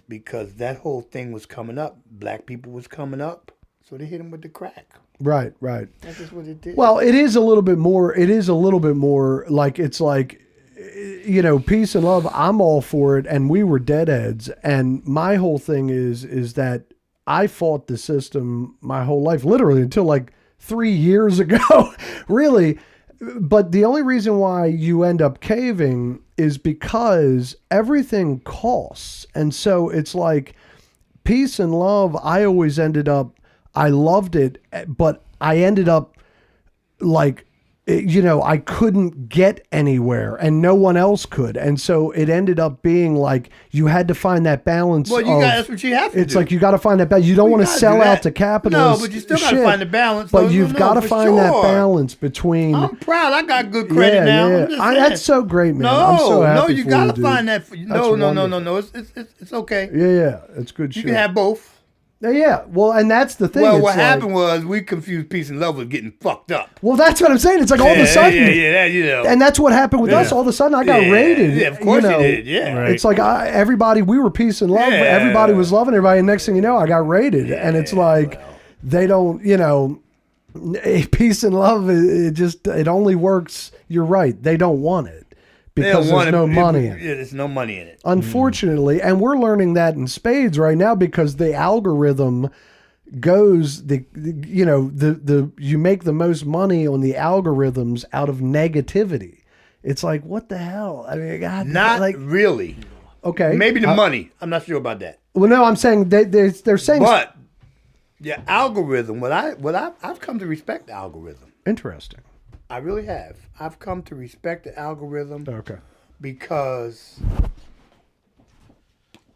Because that whole thing was coming up. Black people was coming up. So they hit them with the crack. Right. That's just what it did. Well, it is a little bit more like it's like, peace and love. I'm all for it. And we were deadheads. And my whole thing is that I fought the system my whole life, literally until like 3 years ago, really. But the only reason why you end up caving is because everything costs. And so it's like peace and love. I loved it, but I ended up like, I couldn't get anywhere and no one else could. And so it ended up being like you had to find that balance. well, that's what you have to It's do. like you got to find that balance. You don't want to gotta sell do that. out to capitalists. No, but you still gotta find the balance. But No, you've no, got to for find that sure. balance between. I'm proud. I got good credit now. I'm just saying. That's so great, man. No, I'm so happy you for gotta dude. find that. No. wonderful. It's okay. Yeah, it's good You shit. can have both. Yeah, well, and that's the thing. Well, it's what like- happened was we confused peace and love with getting fucked up. Well, that's what I'm saying. It's like all of a sudden, Yeah, and that's what happened with us. All of a sudden, I got raided. Yeah, of course you know. you did. Yeah. Right. It's like everybody, we were peace and love. Yeah. Everybody was loving everybody. And next thing you know, I got raided. And it's like, they don't, peace and love, it only works. You're right. They don't want it because there's no money in it. Yeah, there's no money in it. Unfortunately. And we're learning that in spades right now because the algorithm goes you make the most money on the algorithms out of negativity. It's like, what the hell? I mean, God, Not like, really. okay, Maybe the money. I'm not sure about that. well, no, I'm saying they're saying But the algorithm, I've come to respect the algorithm. interesting. I really have. I've come to respect the algorithm Okay, because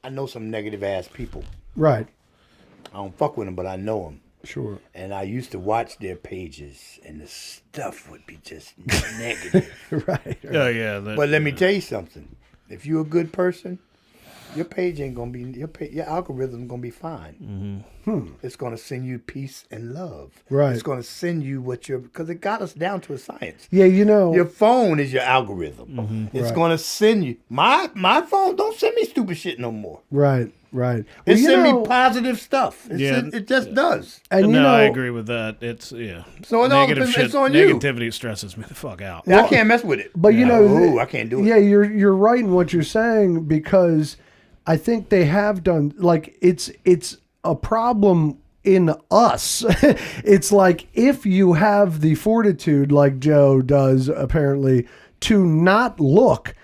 I know some negative ass people. right, I don't fuck with them, but I know them. sure, And I used to watch their pages, and the stuff would be just negative. right. Oh yeah. But let me tell you something. If you're a good person, your page ain't gonna be your algorithm gonna be fine. It's gonna send you peace and love. Right. It's gonna send you because it got us down to a science. Yeah, Your phone is your algorithm. It's Right. gonna send you my phone. Don't send me stupid shit no more. right. It Well, send me positive stuff. It just does. and No, I agree with that. It's So it all depends- it's on you. Negativity stresses me the fuck out. I can't mess with it. But I can't do it. Yeah, you're right in what you're saying because I think they have done like it's a problem in us. It's like if you have the fortitude like Joe does apparently to not look,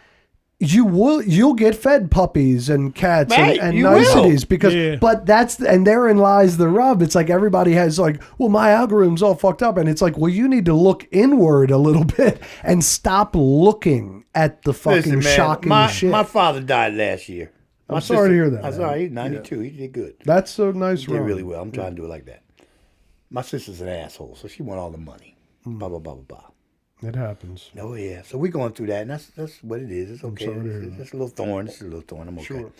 you'll get fed puppies and cats Right, and you niceties will. because Yeah. but and therein lies the rub. It's like everybody has like, well, my algorithm's all fucked up, and it's like, well, you need to look inward a little bit and stop looking at the fucking Listen, man, shocking shit. my father died last year. I'm sorry to hear that, I'm man. sorry. He's 92. He did good. That's a nice He did run. really well. I'm trying to do it like that. My sister's an asshole, so she want all the money. Hmm. Blah, blah, blah, blah, blah. It happens. Oh, yeah. So we're going through that, and that's what it is. It's okay. sorry to hear It's just a little thorn. It's a little thorn. I'm okay. Sure.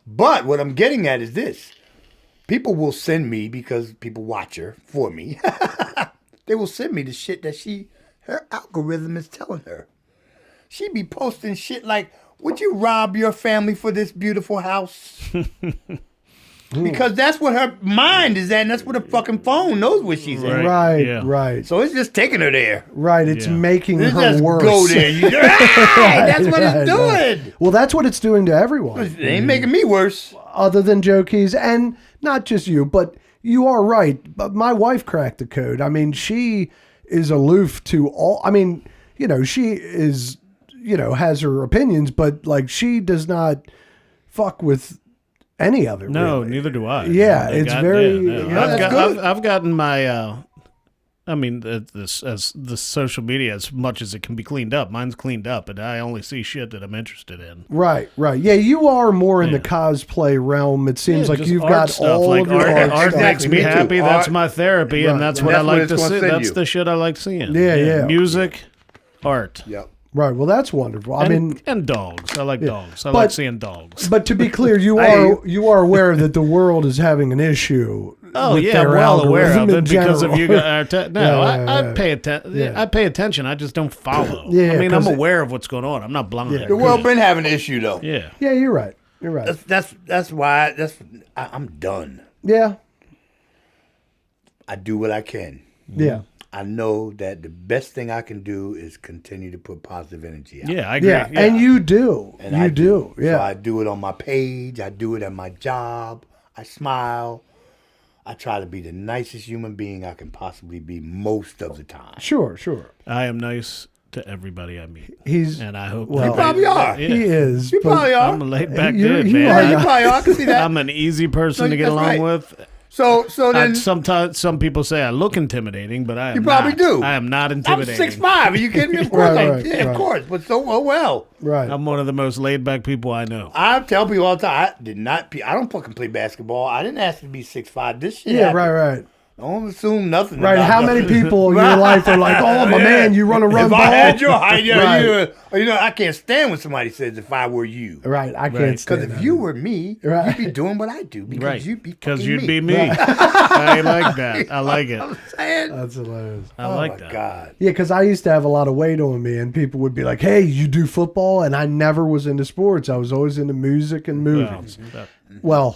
But what I'm getting at is this. People will send me, because people watch her for me, they will send me the shit that her algorithm is telling her. She be posting shit like, would you rob your family for this beautiful house? Because that's what her mind is at, and that's what her fucking phone knows where she's at. Right, Yeah. right, So it's just taking her there. right. It's Yeah. making Let's her just worse. go there. Right, that's what Right, it's doing. Well, that's what it's doing to everyone, It ain't making me worse. other than Joe Keys, and not just you, but you are right. But my wife cracked the code. I mean, she is aloof to all. I mean, she is, has her opinions, but like she does not fuck with any of it. No, really. neither do I. Yeah, it's very- Yeah, I've, that's got, good. I've gotten my. I mean, the social media, as much as it can be cleaned up, mine's cleaned up, and I only see shit that I'm interested in. Right. Yeah, you are more in the cosplay realm. It seems like Just you've art got stuff. all Like of your art art stuff. makes me Me too. happy. That's Art- my therapy, Right. and that's And what that's I what like it's to gonna see. send That's you. the shit I like seeing. Yeah. Music, art, Yep. Right. Well, that's wonderful. I mean, and dogs. I like dogs. I But- like seeing dogs. but to be clear, you are aware that the world is having an issue. Oh with yeah, their I'm well aware algorithm of it in because of general. you guys. No, Yeah, I yeah. pay attention. Yeah. I pay attention. I just don't follow. Yeah, I mean, I'm 'cause aware of what's going on. I'm not blind. Yeah. The world been having an issue though. Yeah. Yeah, you're right. You're right. That's why I'm done. Yeah. I do what I can. Yeah. I know that the best thing I can do is continue to put positive energy out. Yeah, I agree. Yeah. And you do. And you I do. So Yeah. I do it on my page. I do it at my job. I smile. I try to be the nicest human being I can possibly be most of the time. Sure. I am nice to everybody I meet, He's and I hope Well, You probably are. Yeah. he is. You but- probably are. I'm a laid back You- dude, you man. are Yeah, you not- probably are. I can see that. I'm an easy person No, to get that's along right. with. So then Sometimes some people say I look intimidating, but I am You probably not. do. I am not I'm intimidating. 6'5". Are you kidding me? Of course, Right, yeah, right. of course. But so well. Right. I'm one of the most laid back people I know. I tell people all the time, I don't fucking play basketball. I didn't ask to be 6'5". This shit Yeah. happened. Right. Don't assume nothing. Right. about How nothing. many people in your life are like, oh, my man, you run a run if ball? I had your height, Right. I can't stand when somebody says, if I were you. Right. I can't Right. stand Because if that. you were me, Right. you'd be doing what I do. Because Right. you'd be Because fucking you'd me. be me. I like that. I like it. I'm saying? That's hilarious. I Oh, like my that. God. Yeah, because I used to have a lot of weight on me, and people would be like, hey, you do football? And I never was into sports. I was always into music and Well, movies. that- Well,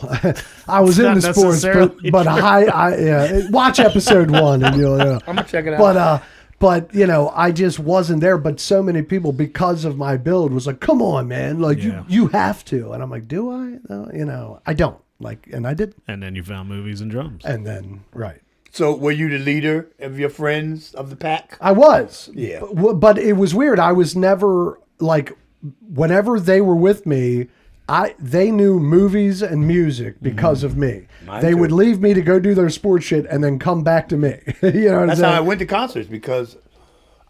I was Not into sports, necessarily but true. watch episode 1 and you'll know. I'm going to check it out. But I just wasn't there. But so many people, because of my build, was like, "Come on, man! Like Yeah. you have to." And I'm like, "Do I? No, I don't." Like, and I did. and then you found movies and drums. And then right, So were you the leader of your friends of the pack? I was. Yeah. But it was weird. I was never like, whenever they were with me, they knew movies and music because of me. Mine They too. would leave me to go do their sports shit and then come back to me. You know what I'm That's how I saying? went to concerts, because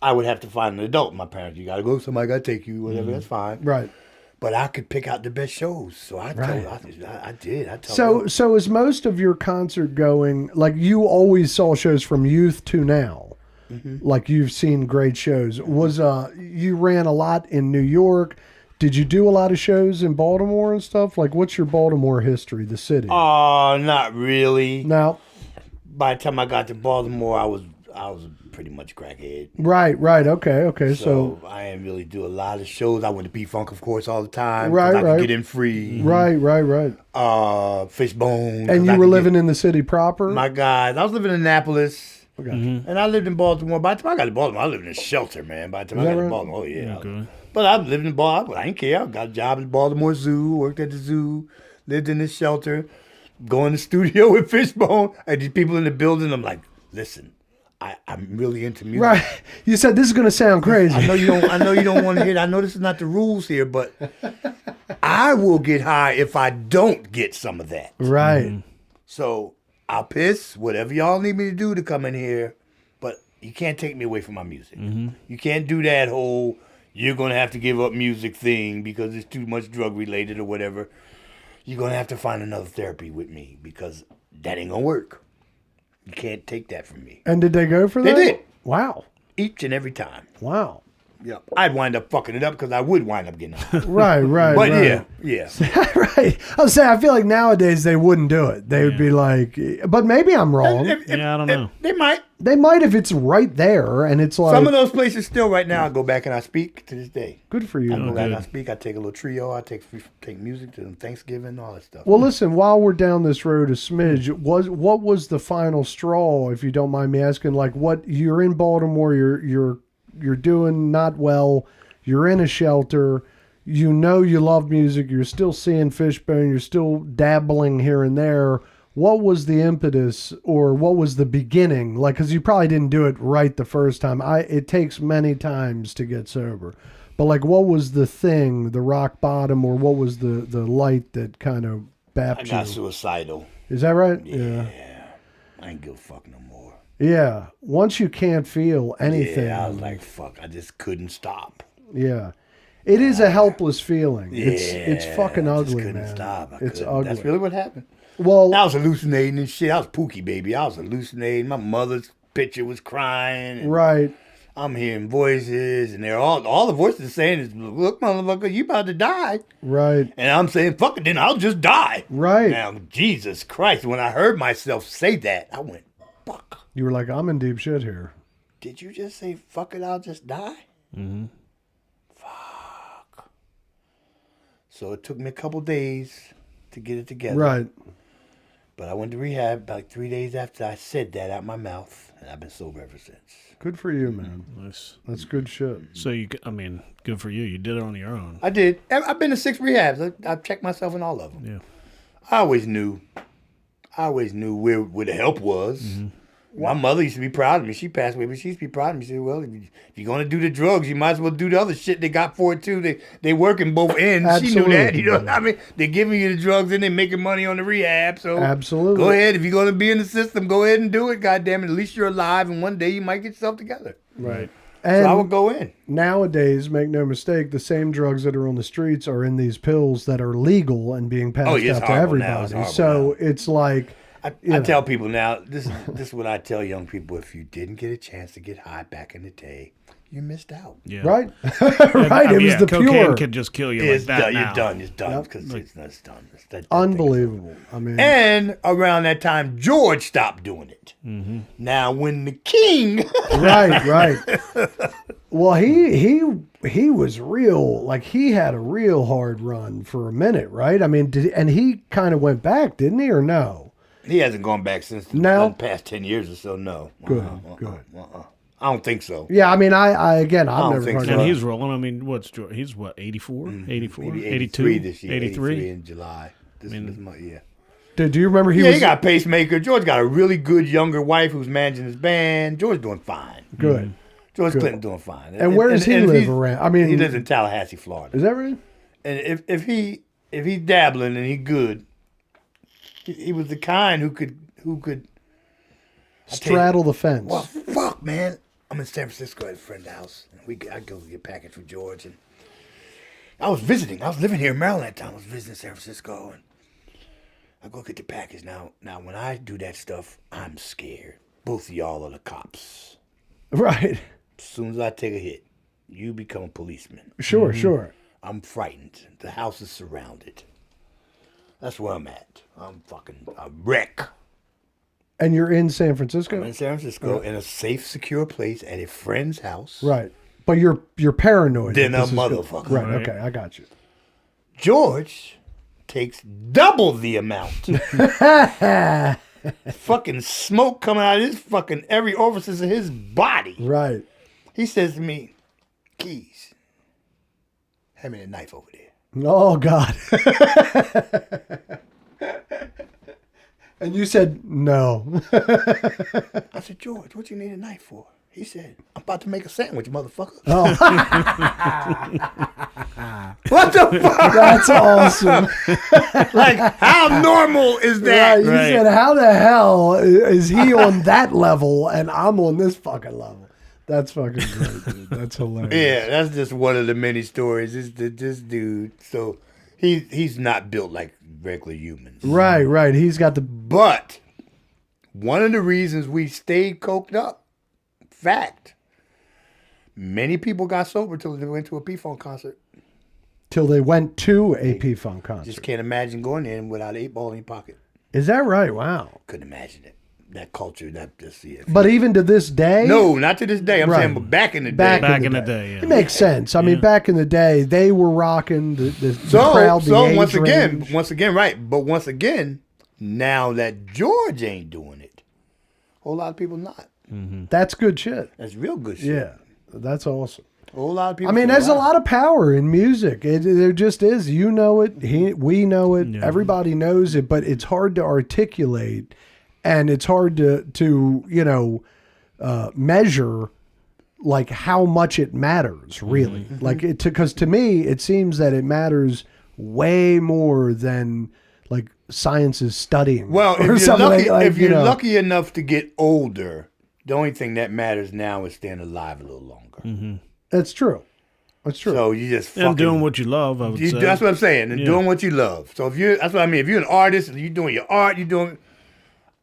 I would have to find an adult. My parents, you got to go, somebody got to take you, whatever, that's fine. Right. But I could pick out the best shows. So I Right. did. I told them. So is most of your concert going, like you always saw shows from youth to now? Mm-hmm. Like you've seen great shows. Was you ran a lot in New York? Did you do a lot of shows in Baltimore and stuff? Like, what's your Baltimore history, the city? Not really. Now, By the time I got to Baltimore, I was pretty much crackhead. right, okay. So, I didn't really do a lot of shows. I went to P-Funk, of course, all the time. 'cause Right, I could right. get in free. right. Fishbone. 'cause And I you were could living get- in the city proper? My God. I was living in Annapolis. Okay. And I lived in Baltimore. By the time I got to Baltimore, I lived in a shelter, man. By the time Is I that got right? to Baltimore, oh, yeah. Okay. But I lived in Baltimore. I didn't care. I got a job at the Baltimore Zoo, worked at the zoo, lived in this shelter, go in the studio with Fishbone. And these people in the building, I'm like, listen, I'm really into music. Right. You said this is going to sound crazy. I know you don't want to hear it. I know this is not the rules here, but I will get high if I don't get some of that. Right. So I'll piss, whatever y'all need me to do to come in here, but you can't take me away from my music. You can't do that whole, you're going to have to give up music thing because it's too much drug related or whatever. You're going to have to find another therapy with me because that ain't going to work. You can't take that from me. And did they go for They that? did. Wow. Each and every time. Wow. Yeah. I'd wind up fucking it up because I would wind up getting high. Right. But right. yeah. Right. I was saying, I feel like nowadays they wouldn't do it. They would be like, but maybe I'm wrong. Yeah, I don't know. They might. They might if it's right there and it's like, Some of those places still right now, I go back and I speak to this day. good for you. I go back and I good. speak. I take a little trio. I take music to them Thanksgiving, all that stuff. Well, listen, while we're down this road a smidge, what was the final straw, if you don't mind me asking? Like, what you're in Baltimore, you're doing not well, you're in a shelter, you love music, you're still seeing Fishbone, you're still dabbling here and there. What was the impetus, or what was the beginning? Like, because you probably didn't do it right the first time. It takes many times to get sober. But like, what was the thing, the rock bottom, or what was the light that kind of I bapped got you? suicidal. Is that right? Yeah. I ain't give a fuck no more. Yeah. Once you can't feel anything. Yeah, I was like, fuck. I just couldn't stop. Yeah. It is a helpless feeling. Yeah, It's fucking I just ugly, couldn't man. stop. It's couldn't. ugly. That's really what happened. Well, I was hallucinating and shit. I was Pookie, baby. I was hallucinating. My mother's picture was crying. And right. I'm hearing voices, and they're all the voices are saying is, "Look, motherfucker, you about to die." Right. And I'm saying, "Fuck it, then I'll just die." Right. Now, Jesus Christ! When I heard myself say that, I went, "Fuck." You were like, I'm in deep shit here. Did you just say, "Fuck it, I'll just die"? Mm-hmm. Fuck. So it took me a couple days to get it together. Right. But I went to rehab like 3 days after I said that out my mouth, and I've been sober ever since. Good for you, man. Nice. That's good shit. So good for you. You did it on your own. I did. I've been to 6 rehabs. I've checked myself in all of them. Yeah. I always knew where the help was. Mm-hmm. My mother used to be proud of me. She passed away, but she used to be proud of me. She said, "Well, if you're going to do the drugs, you might as well do the other shit they got for it too. They work in both ends." She knew that. Absolutely. You know what I mean? They're giving you the drugs and they're making money on the rehab. So Absolutely. go ahead. If you're going to be in the system, go ahead and do it. Goddamn it. At least you're alive, and one day you might get yourself together. Right. So I would And go in. nowadays, make no mistake, the same drugs that are on the streets are in these pills that are legal and being passed Oh, yeah, it's out to horrible now. It's everybody. horrible So it's like, I tell people now, this is what I tell young people. If you didn't get a chance to get high back in the day, you missed out. Yeah. Right? And, Right. It was the cocaine pure. could just kill you It's like that done. now. You're done. It's done because it's done. It's that thing is Unbelievable. I mean, And around that time, George stopped doing it. Mm-hmm. Now, when the king, right. Well, he was real. Like he had a real hard run for a minute, right? I mean, and he kind of went back, didn't he, or no? he hasn't gone back since No? the past 10 years or so. No, Good, good. I don't think so. Yeah, I mean, I've don't never think heard so. of And it. he's rolling. I mean, what's George? He's what, 84? 84? Maybe 82? 83 this year. 83? in July. This month, yeah. Do you remember he Yeah, was he got a pacemaker. George got a really good younger wife who's managing his band. George doing fine. good? George Clinton doing fine. And where does he live he's- around? I mean, he lives in Tallahassee, Florida. Is that right? And if he's dabbling and he good, he was the kind who could Straddle the fence. well, fuck, man. I'm in San Francisco at a friend's house. And I go get a package from George. And I was visiting. I was living here in Maryland at the time. I was visiting San Francisco. And I go get the package. Now, when I do that stuff, I'm scared. Both of y'all are the cops. Right. As soon as I take a hit, you become a policeman. Sure, sure. I'm frightened. The house is surrounded. That's where I'm at. I'm fucking a wreck. And you're in San Francisco? I'm in San Francisco in a safe, secure place at a friend's house. Right. But you're paranoid. Then that a this is gonna- motherfucker. Right, Right. okay, I got you. George takes double the amount. Fucking smoke coming out of his fucking every orifice of his body. Right. He says to me, Keys, hand me the knife over there. Oh, God. And you said no. I said, George, what you need a knife for? He said, I'm about to make a sandwich, motherfucker. Oh. What the fuck? That's awesome. Like, how normal is that? Right, you Right. said, how the hell is he on that level and I'm on this fucking level? That's fucking great, dude. That's hilarious. Yeah, that's just one of the many stories. This dude, so he's not built like regular humans. Right. He's got the But one of the reasons we stayed coked up, fact, many people got sober till they went to a P-Funk concert. till they went to a P-Funk concert. Just can't imagine going in without an 8-ball in your pocket. Is that right? Wow. Couldn't imagine it. That culture, that just yeah. But even to this day, No, not to this day. I'm Right. saying, but back in the day. Back in the day, yeah. it makes sense. I mean, back in the day, they were rocking the crowd. The So age once range. again, right. But once again, now that George ain't doing it, a whole lot of people not. That's good shit. That's real good shit. Yeah, that's awesome. A whole lot of people. I mean, say, there's a wow. lot of power in music. There just is. You know it. We know it. Yeah. Everybody knows it. But it's hard to articulate, and it's hard to measure like how much it matters. Really, like it because to me it seems that it matters way more than like science is studying. Well, or if you're something lucky, like, if you're you know. lucky enough to get older, the only thing that matters now is staying alive a little longer. That's true. That's true. So you just fucking And doing what you love, I would say. That's what I'm saying, and Yeah. doing what you love. So that's what I mean. If you're an artist and you're doing your art,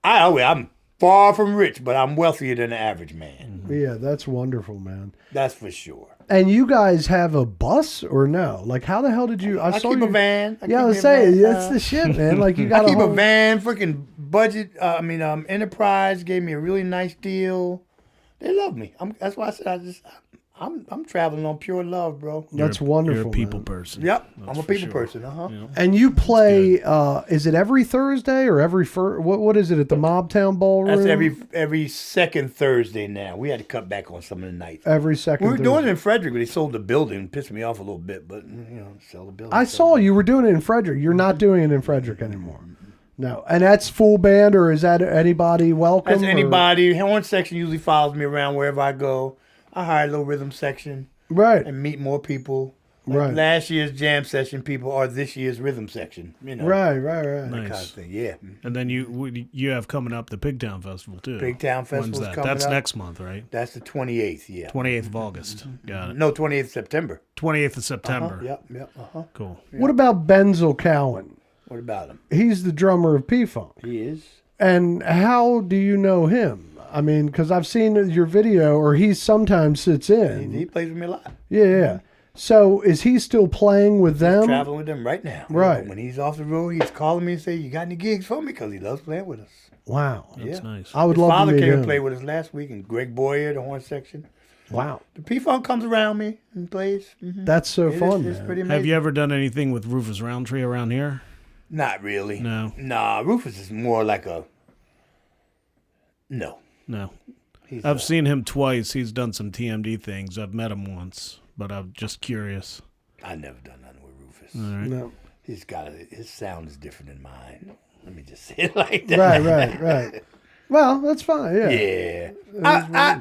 I'm far from rich, but I'm wealthier than the average man. Yeah, that's wonderful, man. That's for sure. And you guys have a bus or no? Like, how the hell did you? I saw keep you, a van. Yeah, I was saying that's the shit, man. Like you got I keep whole, a van. Freaking budget. Enterprise gave me a really nice deal. They love me. That's why I said I'm traveling on pure love, bro. That's You're wonderful. a people man. person. Yep, That's I'm a for people sure. person. Yeah. And you play? Is it every Thursday or every what is it at the Mobtown Ballroom? That's every second Thursday now. We had to cut back on some of the nights. Every second. We were doing it Thursday. in Frederick, but they sold the building. Pissed me off a little bit, but sell the building. I saw you were doing it in Frederick. You're not doing it in Frederick anymore. No, and that's full band, or is that anybody welcome? That's or- anybody. Horn section usually follows me around wherever I go. I hire a little rhythm section Right. and meet more people. Like Right. Last year's jam session people are this year's rhythm section. Right. That Nice. kind of thing. Yeah. And then you have coming up the Pigtown Festival too. Pigtown When's Festival's that? coming That's up. next month, right? That's the 28th. Yeah. 28th of August. Got it. No, 28th September. 28th of September. Yep. Cool. What about Benzel Cowan? What about him? He's the drummer of P-Funk. He is. And how do you know him? I mean, because I've seen your video, or he sometimes sits in. He plays with me a lot. Yeah. So is he still playing with them? Traveling with them right now. Right. When he's off the road, he's calling me and saying, "You got any gigs for me?" Because he loves playing with us. Wow. That's nice. I would His love to father meet came him. and played with us last week, and Greg Boyer, the horn section. Wow. The P-Funk comes around me and plays. Mm-hmm. That's so fun, It's man. pretty amazing. Have you ever done anything with Rufus Roundtree around here? Not really. No. Nah, Rufus is more like a... No. No. He's I've seen him twice. He's done some TMD things. I've met him once, but I'm just curious. I've never done nothing with Rufus. All right. No. His sound is different than mine. Let me just say it like that. Right. Well, that's fine. Yeah. Yeah.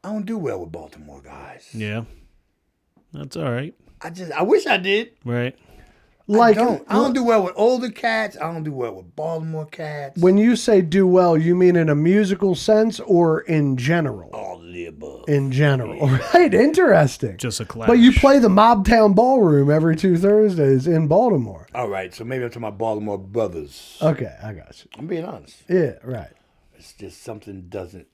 I don't do well with Baltimore guys. Yeah. That's all right. I wish I did. Right. Like, I don't do well with older cats. I don't do well with Baltimore cats. when you say do well, you mean in a musical sense or in general? All of the above. In general. Right. Interesting. Just a clash. But you play the Mobtown Ballroom every 2 Thursdays in Baltimore. All right, so maybe I'm talking about Baltimore brothers. Okay, I got you. I'm being honest. Yeah, right. It's just something doesn't.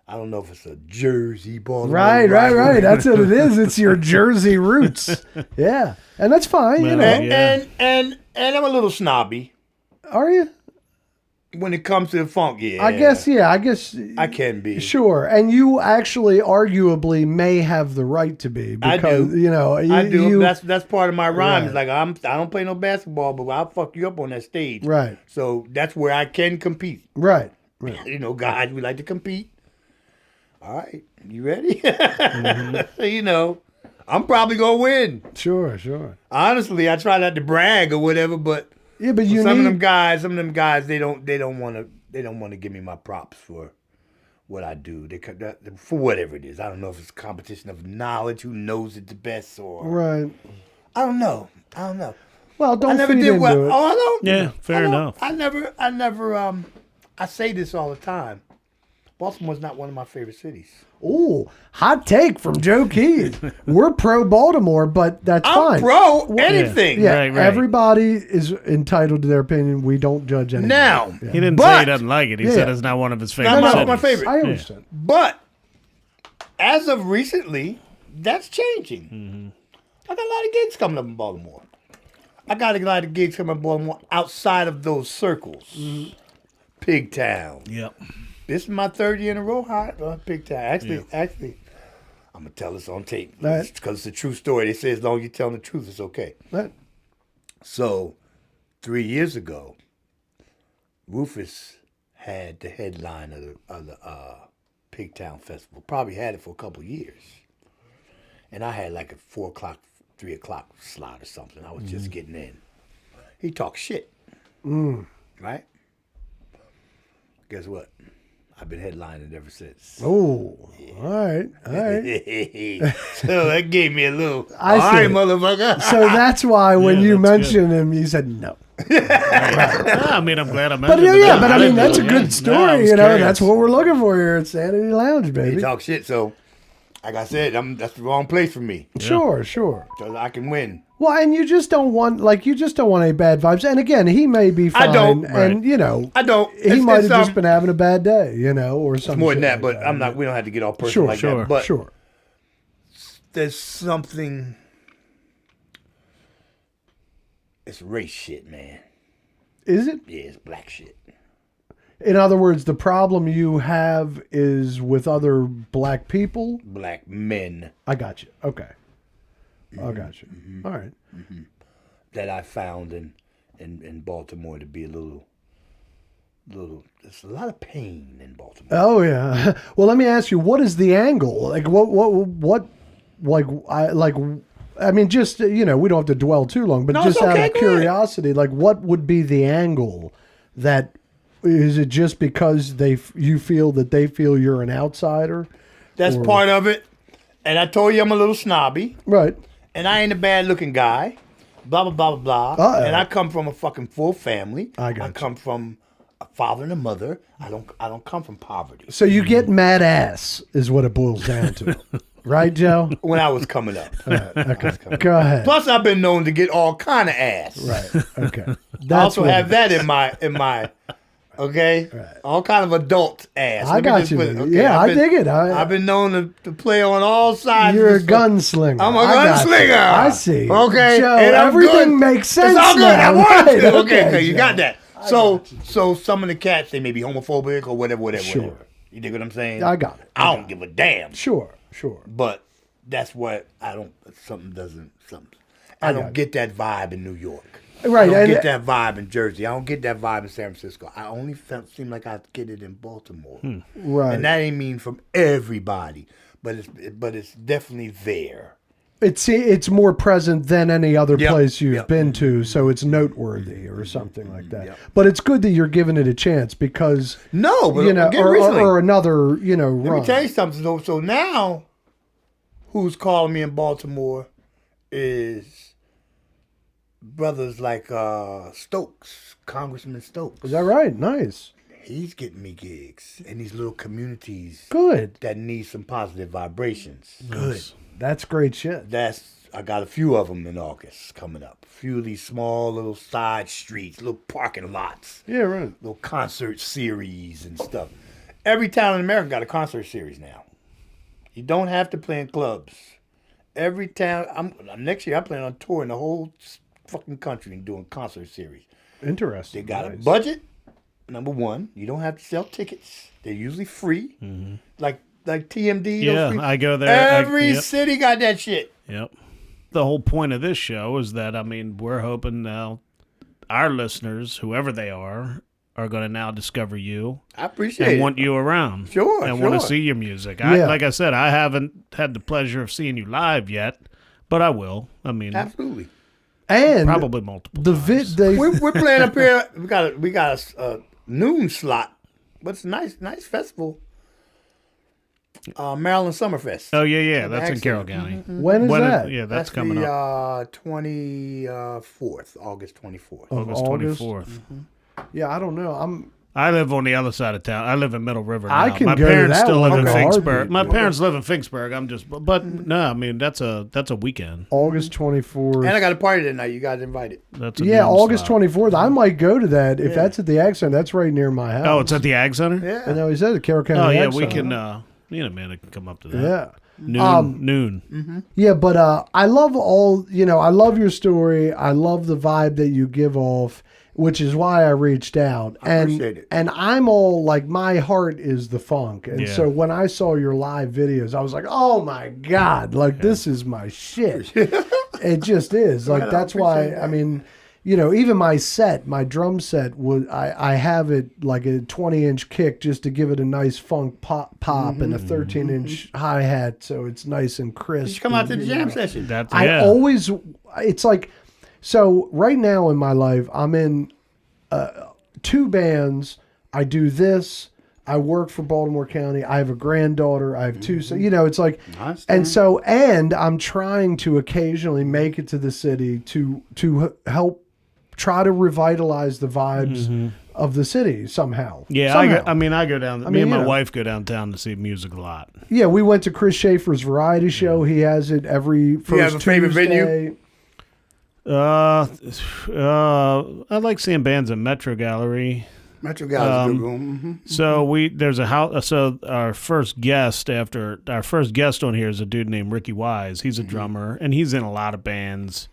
I don't know if it's a Jersey Baltimore. Right. rivalry. That's what it is. It's your Jersey roots. Yeah. And that's fine, you Well, know. yeah. And I'm a little snobby Are you? when it comes to the funk. Yeah, I guess I can be. sure. And you actually arguably may have the right to be I because do. you know, I do. you, That's part of my rhyme. Right. It's like I don't play no basketball, but I'll fuck you up on that stage. right. So that's where I can compete. Right. You know, guys, we like to compete. All right, you ready? You know, I'm probably gonna win. Sure. Honestly, I try not to brag or whatever, but Yeah, but you some of need them guys, they don't want to give me my props for what I do. For whatever it is. I don't know if it's a competition of knowledge, who knows it the best, or right. I don't know. Well, don't I never feed did into well. it. Oh, I don't. Yeah, fair I don't- enough. I never. I say this all the time. Baltimore's not one of my favorite cities. Ooh, hot take from Joe Keys. We're pro Baltimore, but that's I'm fine. pro anything. Yeah, Right. everybody is entitled to their opinion. We don't judge anyone. Now, He didn't say But- he doesn't like it. He Yeah. said it's not one of his favorite Not cities. my favorite. I understand. But as of recently, that's changing. Mm-hmm. I got a lot of gigs coming up in Baltimore. I got a lot of gigs coming up in Baltimore outside of those circles. Pigtown. Yep. This is my third year in a row, Pigtown. Actually, I'm going to tell this on tape. Right. Because it's a true story. They say as long as you're telling the truth, it's okay. Right. So, 3 years ago, Rufus had the headline of the Pigtown Festival. Probably had it for a couple of years. And I had like a 4 o'clock, 3 o'clock slot or something. I was just getting in. He talked shit. Right? Guess what? I've been headlining ever since. Oh, all right. So that gave me a little, I all see. right, motherfucker. So that's why when Yeah, you that's mentioned him, you said no. Yeah, I mean, I'm glad I But mentioned it. yeah, but I mean, didn't that's a know. good Yeah. story. No, I was You know, curious. that's what we're looking for here at Sanity Lounge, He baby. talk shit, so like I said, that's the wrong place for me. Sure. Because I can win. Well, and you just don't want any bad vibes. And again, he may be fine. I don't. And you know, I don't. he might have just been having a bad day, you know, or something. more than that, but I'm not. We don't have to get all personal like that. But Sure. there's something. It's race shit, man. Is it? Yeah, it's black shit. In other words, the problem you have is with other black people. Black men I got you. Okay. I got you. All right. that I found in Baltimore to be a little. There's a lot of pain in Baltimore. Oh yeah. Well, let me ask you, what is the angle? Like what I mean, just, you know, we don't have to dwell too long, but No, just it's okay, out of go ahead. curiosity, like what would be the angle? That is it just because you feel that they feel you're an outsider? That's Or- part of it. And I told you I'm a little snobby. Right. And I ain't a bad looking guy. Blah, blah, blah, blah, blah. Uh-oh. And I come from a fucking full family. I got you. come from a father and a mother. I don't come from poverty. So you get mad ass is what it boils down to. Right, Joe? When I was coming up. Okay. Go ahead. Plus, I've been known to get all kind of ass. Right. Okay. I also what have it that in my. Okay, all kind of adult ass. I Let me got just you. put it- Yeah, I've I been- dig it. I've been known to play on all sides. You're a of the- gunslinger. I'm a I got you. gunslinger. I see. Okay, Joe, and I'm everything good. makes sense It's all good. now. I want Right, to. Okay, you Joe. got that. So some of the cats, they may be homophobic or whatever. Sure. You dig what I'm saying? I got it. I don't give a damn. Sure. But that's what I don't. I got don't it. get that vibe in New York. Right, I don't and- get that vibe in Jersey. I don't get that vibe in San Francisco. I only seem like I get it in Baltimore. Right. And that ain't mean from everybody, but it's definitely there. It's more present than any other Yep, place you've yep. been to, so it's noteworthy or something like that. But it's good that you're giving it a chance because No, but you know, again, or recently, another let me run. tell you something. So now, who's calling me in Baltimore is brothers like Stokes, Congressman Stokes. Is that right? Nice. He's getting me gigs in these little communities Good. that need some positive vibrations. Good. That's great shit. I got a few of them in August coming up. A few of these small little side streets, little parking lots, Yeah, right. little concert series and stuff. Every town in America got a concert series now. You don't have to play in clubs. Every town. Next year I plan on touring the whole fucking country and doing concert series. Interesting. They got a Nice. budget. Number one, you don't have to sell tickets. They're usually free. Like TMD. those Yeah, free. I go there. Every Yep. city got that shit. Yep. The whole point of this show is that, I mean, we're hoping now our listeners, whoever they are going to now discover you I appreciate and it. want you around. Sure, And want to sure. see your music. Yeah. Like I said, I haven't had the pleasure of seeing you live yet, but I will. I mean, Absolutely. And probably multiple the times. We're playing up here. We got a noon slot. What's nice festival. Maryland Summerfest. Oh, yeah. That's in Excellent. Carroll County. when is that? Yeah, that's coming the up. 24th, August 24th. Of August August? 24th. Yeah, I don't know. I live on the other side of town. I live in Middle River now. I can My go to parents that still one live in in a Finksburg. heartbeat. My parents live in Finksburg. But no, I mean that's a weekend. August 24th. And I got a party that night. You guys invited. That's a Yeah, noon August slot. 24th. I might go to that if that's at the Ag Center. That's right near my house. Oh, it's at the Ag Center. Yeah. I know he said the Carroll County. Oh yeah, Ag we Center. can. Me and Amanda can come up to that. Yeah. Noon. Yeah, but I love I love your story. I love the vibe that you give off, which is why I reached out. I appreciate it. And I'm all like, my heart is the funk. And Yeah. so when I saw your live videos, I was like, oh my God, like this is my shit. It just is. Like, I that's why, appreciate that. I mean, even my drum set I have it like a 20-inch kick just to give it a nice funk pop and a 13-inch hi-hat so it's nice and crisp. You should come out to the and, jam session. That's I always, it's like, so right now in my life, I'm in 2 bands. I do this. I work for Baltimore County. I have a granddaughter. I have 2. So, it's like, I understand. and so, I'm trying to occasionally make it to the city to help try to revitalize the vibes of the city somehow. Yeah, Somehow. I go down. Me mean, and my you know. wife go downtown to see music a lot. Yeah, we went to Chris Schaefer's variety show. He has it every first have a favorite venue? Tuesday. I like seeing bands at Metro Gallery. Metro Gallery's a good room. So there's a house. So our first guest on here is a dude named Ricky Wise. He's a drummer and he's in a lot of bands.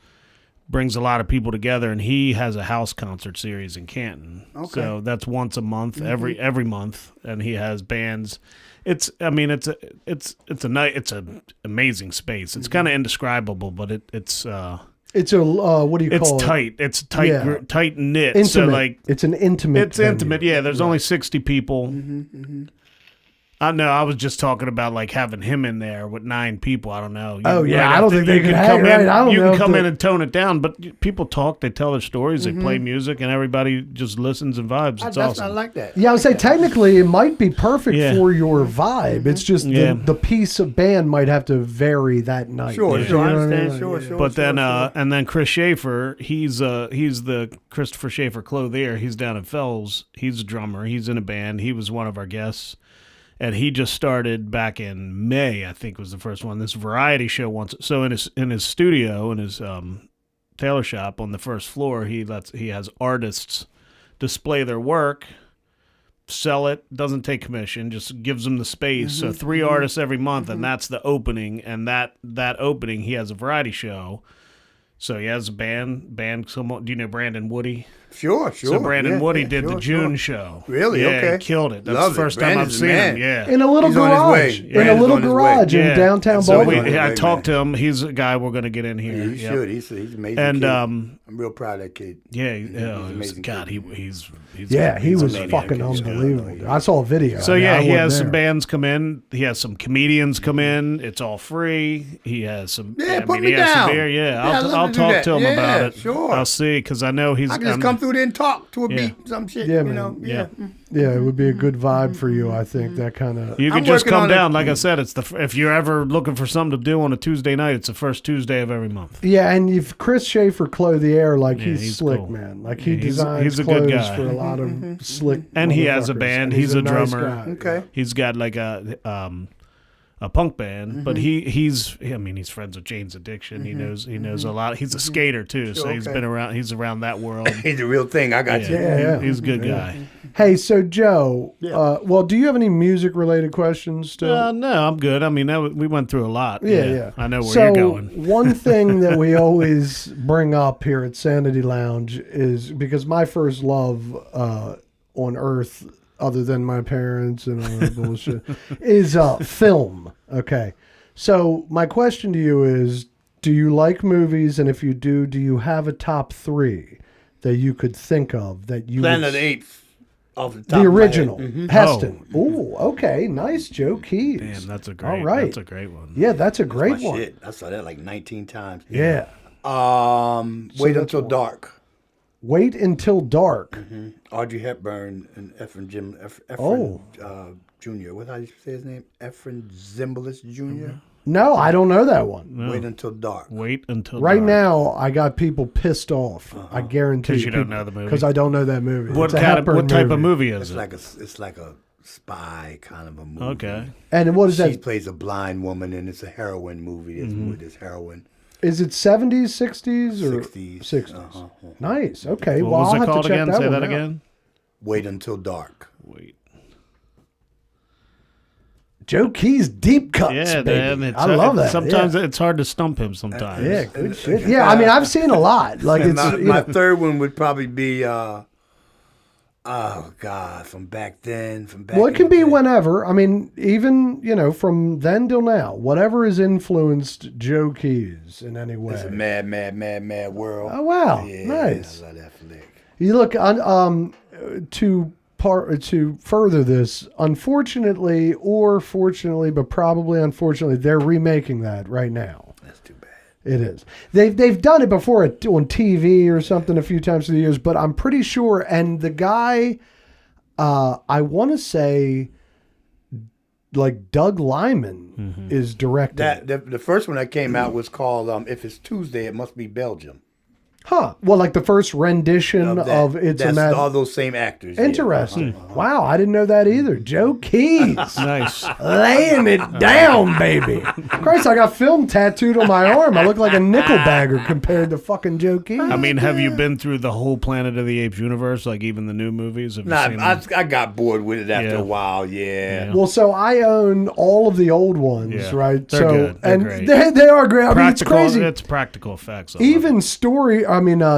Brings a lot of people together, and he has a house concert series in Canton. Okay. So that's once a month, every month, and he has bands. It's an amazing space. It's kind of indescribable, but it's It's a what do you call it? tight. It's tight, Yeah. tight knit. Intimate. So like It's an intimate. it's venue. intimate. Yeah, there's only 60 people. I know. I was just talking about like having him in there with 9 people. I don't know. Oh, yeah, right I don't after- think they you could can hang, come right, in. I don't You know can if come the- in and tone it down, but people talk. They tell their stories. They play music, and everybody just listens and vibes. It's That's awesome. I like that. Yeah, I would say technically it might be perfect Yeah. for your vibe. It's just Yeah. the piece of band might have to vary that night. Sure, Yeah. sure, I You know what understand. mean? Sure, Yeah. sure. But then, sure. and then Chris Schaefer, he's the Christopher Schaefer Clothier. He's down in Fells. He's a drummer. He's in a band. He was one of our guests, and he just started back in May. I think was the first one. This variety show once. So in his studio, in his tailor shop on the first floor. He has artists display their work, sell it, doesn't take commission, just gives them the space. So 3 artists every month, and that's the opening. And that opening, he has a variety show. So he has a band. Someone, do you know Brandon Woody? Sure. So Brandon Woody did the June show. Really? Yeah, Okay. he killed it. That's Love the first it. time I've Brandon's seen the him. man. Yeah. In a little He's on his garage. way. In a Brandon's little on his way. garage in Yeah. downtown So Baltimore. I Right, talked to him. He's a guy we're going to get in here. You Yep. should. He's an amazing And kid. I'm real proud of that kid. yeah, He's yeah. an amazing God, kid. he's Yeah, he he's a was maniac. fucking He's good. unbelievable. I saw a video. So I mean, yeah, I he wasn't has some there. bands come in. He has some comedians come in. It's all free. He has some. Yeah, put he me has some down. beer. Yeah, Yeah, I'd love I'll to do talk that. to him Yeah, about it. sure. I'll see because I know he's. I can just come through there and talk to a Yeah. beat, some shit. Yeah, you man. know. Yeah. Yeah, it would be a good vibe for you, I think. That kind of. You I'm can just working come on it. down. Like I said, it's if you're ever looking for something to do on a Tuesday night, it's the first Tuesday of every month. Yeah, and if Chris Schaefer Clothier, like Yeah, he's he's slick, cool. man. Like he Yeah, designs he's a good clothes guy. for a lot of slick. And he has a motherfuckers. band. And He's a nice drummer. guy. Okay. He's got like a punk band, but he's friends with Jane's Addiction. He knows a lot. He's a skater too, so Sure, he's okay. been around. He's around that world. He's the real thing. I got you. Yeah. He's a good guy. Hey, so Joe, Yeah. well, do you have any music related questions still? No, I'm good. I mean, we went through a lot. Yeah. I know where So you're going. one thing that we always bring up here at Sanity Lounge is because my first love on earth, other than my parents and all that bullshit, is film. Okay. So my question to you is, do you like movies? And if you do you have a top 3 that you could think of that you Planet would... of the Apes. Off the top The of my original. head. Heston. Oh, okay. Nice, Joe Keys. Damn, that's a great. All right. That's a great one. Yeah, that's a My great one. shit. I saw that like 19 times. Yeah. Wait that's Until one. Dark. Wait Until Dark. Audrey Hepburn and Efren Jr. What how you say his name? Efren Zimbalist Jr. No, I don't know that one. Wait Until Dark. Wait until Right dark. now, I got people pissed off. I guarantee 'Cause you don't know the movie. Because I don't know that movie. What It's a kind of, Hepburn what type of movie is It's it? like a spy kind of a movie. Okay. And what is She that? plays a blind woman, and it's a heroin movie. There's heroin. Is it 70s, 60s, or 60s. 60s? Uh-huh. Nice. Okay. What well, was I'll it have called to check again? that Say one that out. again. Wait Until Dark. Wait. Joe Keys deep cuts, Yeah, baby. man. I love that. Sometimes yeah. it's hard to stump him. Sometimes. Yeah, good shit. Yeah, I mean, I've seen a lot. Like And it's my, you my know, third one would probably be oh God, from back then, well, it in can the be day. whenever. I mean, even from then till now, whatever has influenced Joe Keys in any way. It's a mad world. Oh wow, Yeah, nice. I love that flick. You look to further this. Unfortunately, or fortunately, but probably unfortunately, they're remaking that right now. That's too bad. It is. They've done it before on TV or something a few times through the years, but I'm pretty sure. And the guy, I want to say, like Doug Lyman is directing. That the first one that came out was called If It's Tuesday, It Must Be Belgium. Huh. Well, like the first rendition of It's a That's Mad. all those same actors. yeah. Interesting. Wow, I didn't know that either. Joe Keys. Nice. Laying it down, baby. Christ, I got film tattooed on my arm. I look like a nickelbagger compared to fucking Joe Keys. I mean, have you been through the whole Planet of the Apes universe, like even the new movies? Have you Nah, seen them? I got bored with it after Yeah. a while. Yeah. Well, so I own all of the old ones, Yeah, right? they're so good. They're and great. they are great. I mean, it's Practical. crazy. It's practical effects. Even story,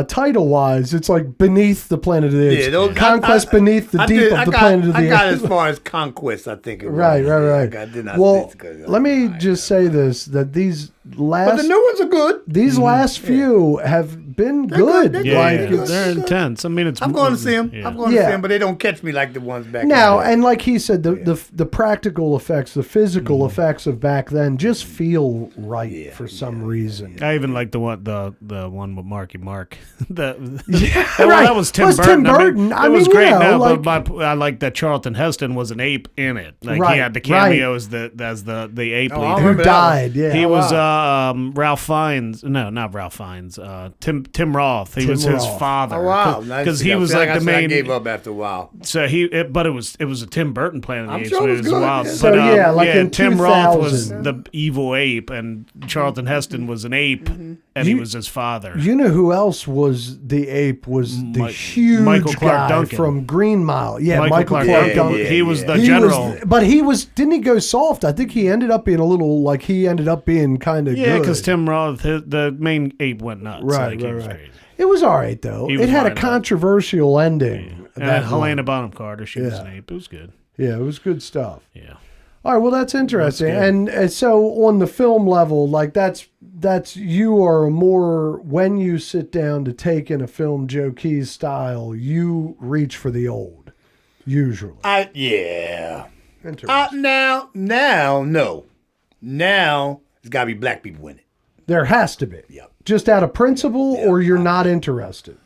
title wise, it's like Beneath the Planet of the Apes. Yeah, those, Conquest Beneath the Deep of the Planet of the I got Apes. as far as Conquest, I think it was. Right. I did not Well, think it's good. let me just say this: that these last, But the new ones are good. these last few have been good. They're Yeah, Like yeah. it's, They're intense. I mean, it's. I'm going to see them. Yeah. I'm going to Yeah. see them, but they don't catch me like the ones back now, in the day. and like he said, the practical effects, the physical effects of back then just feel right for some reason. I even like the one with Marky Mark. Well, right. that was Tim It was Burton. Tim Burton. I mean, it was you great. know, Now, like- but I like that Charlton Heston was an ape in it. Like Right, he had the right. cameo as the ape Oh, lead. I Who remember that died? Yeah. He was Ralph Fiennes. No, not Ralph Fiennes. Tim Roth. He was his Roth. father. Oh wow! Because he was like the main. I gave up after a while. So but it was a Tim Burton Planet of the I'm Apes. sure but it was good, wild. yeah. But, So, yeah, like in Tim Roth was 2000. the evil ape, and Charlton Heston was an ape, and he was his father. You know who else was the ape? Was the huge Michael Clark guy Duncan. from Green Mile? Yeah, Michael Clark Duncan. Duncan. Yeah, He was yeah. the He general. but he was. Didn't he go soft? I think he ended up being a little like he ended up being kind of Yeah, good. because Tim Roth, the main ape went nuts. Right, Like, he right, was right. crazy. It was all right though. He It was had a fine, though. controversial ending. And that Helena one. Bonham Carter, she was Yeah. an ape. It was good. Yeah, it was good stuff. Yeah. All right, well that's interesting. good. And so on the film level, like that's you are more when you sit down to take in a film Joe Keys style, you reach for the old, usually. Yeah. Interesting. Now, no. Now it's got to be black people in it. There has to be. Yep. Just out of principle, or you're not interested.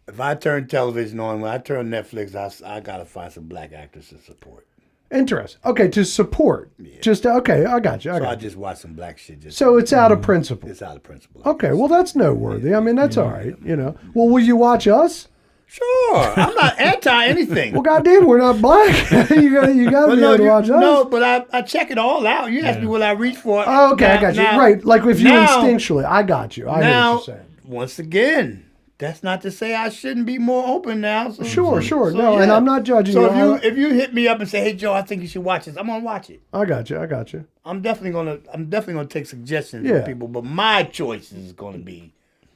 If I turn television on, when I turn Netflix, I got to find some black actors to support. Interesting. Okay, to support. Just okay. I got you. I So I got you. just watch some black shit. Just So it's out of principle. it's out of principle. Okay, well that's noteworthy. I mean that's all right. You know. Well, will you watch us? Sure, I'm not anti anything. Well, goddamn, we're not black. you gotta be able to watch us. no, but I check it all out. You asked me what I reach for. Oh, okay, I got you. Now- Right, like if you now- instinctually, I got you. I hear Now, what you're saying. once again, that's not to say I shouldn't be more open now. So, Sure. No, and I'm not judging So you. if you hit me up and say, "Hey Joe, I think you should watch this," I'm gonna watch it. I got you. I'm definitely gonna take suggestions Yeah. from people, but my choice is gonna be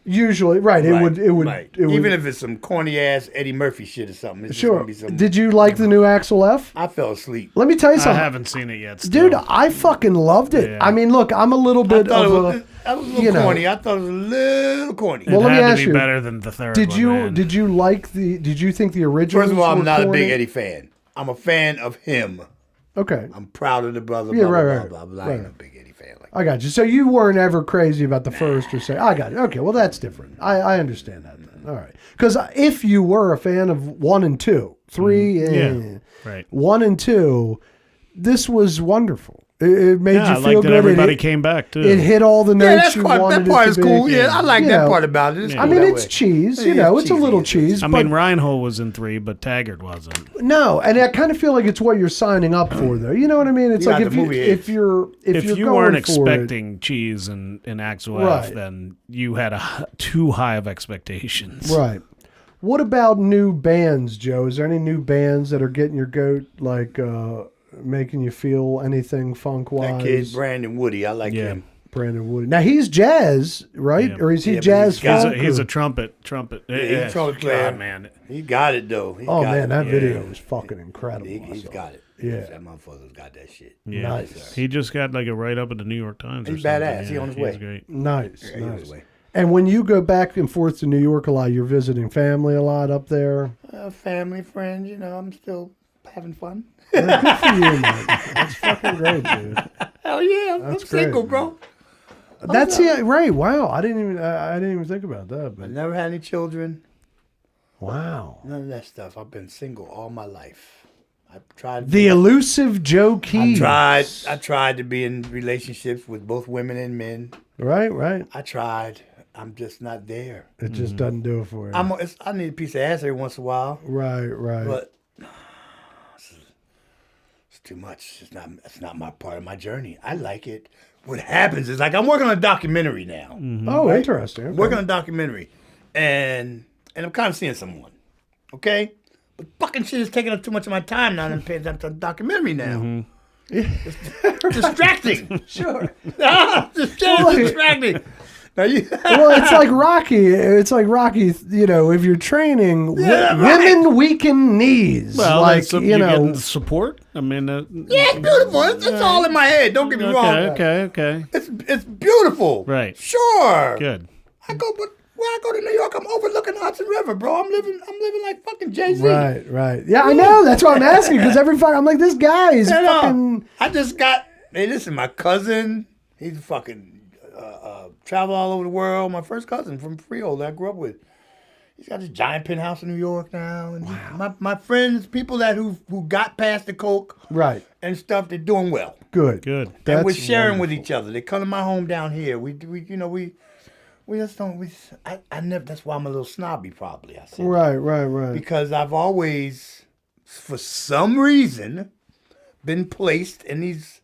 Usually, right? It right, would. right. It would. Even if it's some corny ass Eddie Murphy shit or something. It's just Sure. gonna be some, Did you like the new Axel F? I fell asleep. Let me tell you I something. haven't seen it yet. Still. Dude, I fucking loved it. Yeah. I mean, look, I'm a little I bit thought of it a. was a little you know. corny. I thought it was a little corny. it Well, let me had ask to be you, better than the third Did one, you man. did you like the? Did you think the original? First of all, I'm not a big Eddie fan. I'm a fan of him. Okay, I'm proud of the brother. Yeah, blah, right, blah, right, blah, blah, blah. I ain't right. a big Eddie fan. Like I got you. So you weren't ever crazy about the first or say, I got it. Okay, well that's different. I understand that then. All right, because if you were a fan of 1 and 2, 3, Yeah, right. 1 and 2, this was wonderful. It made Yeah, I you like feel that good. everybody It came back too. hit all the yeah, notes that's you quite, wanted that part it is to be. cool. Yeah, I like You that know, part about it. It's I cool mean, that it's way. cheese. You Yeah, know, it's it's a little cheesy. cheese. I but mean, Reinhold was in 3, but Taggart wasn't. no, and I kind of feel like it's what you're signing up for, though. You know what I mean? It's You like got if the you movie if you're If you're you going weren't for it- expecting cheese in Axel Right. F, then you had too high of expectations. right? What about new bands, Joe? Is there any new bands that are getting your goat, like making you feel anything funk wise? That kid, Brandon Woody, I like Yeah. him. Brandon Woody. Now he's jazz, right? Yeah. Or is he Yeah, but jazz he's got- folk? He's or- a trumpet. he's a trumpet player. God, man. He got it though. He Oh got man, it. that Yeah. video was fucking incredible. He's got it. Yeah. That motherfucker's got that shit. Yeah. Nice. He just got like a write up at the New York Times. He's or something. badass. He Yeah, on his he's way. Great. Nice, Yeah, he nice. was way. And when you go back and forth to New York a lot, you're visiting family a lot up there. Family, friends, you know, I'm still having fun. Good for you, man. That's fucking great, dude. Hell yeah, I'm That's single, great, bro. That's yeah, right. Wow, I didn't even think about that. I But never had any children. wow, None of that stuff. I've been single all my life. I've tried. the elusive Joe Keys. I tried to be in relationships with both women and men. Right. I tried. I'm just not there. It just doesn't do it for you. I need a piece of ass every once in a while, Right. but it's too much. It's not my part of my journey. I like it. What happens is like I'm working on a documentary now. Oh, interesting. Okay. Working on a documentary, and I'm kind of seeing someone. Okay, but fucking shit is taking up too much of my time now. I'm paying attention to the documentary now. It's distracting. Sure. Just distracting. Now you. Well, it's like Rocky. It's like Rocky. You know, if you're training, Yeah, right. women weaken knees. Well, like that's you know. getting support. I mean, Yeah, it's beautiful. It's all in my head. Don't get me wrong. okay. It's beautiful. Right. Sure. Good. But when I go to New York, I'm overlooking the Hudson River, bro. I'm living like fucking Jay-Z. Right. Yeah, I know. That's why I'm asking because every fucking I'm like this guy is You know, fucking. I just got. Hey, listen, my cousin, he's fucking travel all over the world. My first cousin from Freehold that I grew up with. He's got this giant penthouse in New York now. And my friends, people that who got past the coke Right. and stuff, they're doing well. Good. Good. And we're That's sharing with each other. They come to my home down here. We just don't. I never. That's why I'm a little snobby, probably. I said Right. because I've always, for some reason, been placed in these.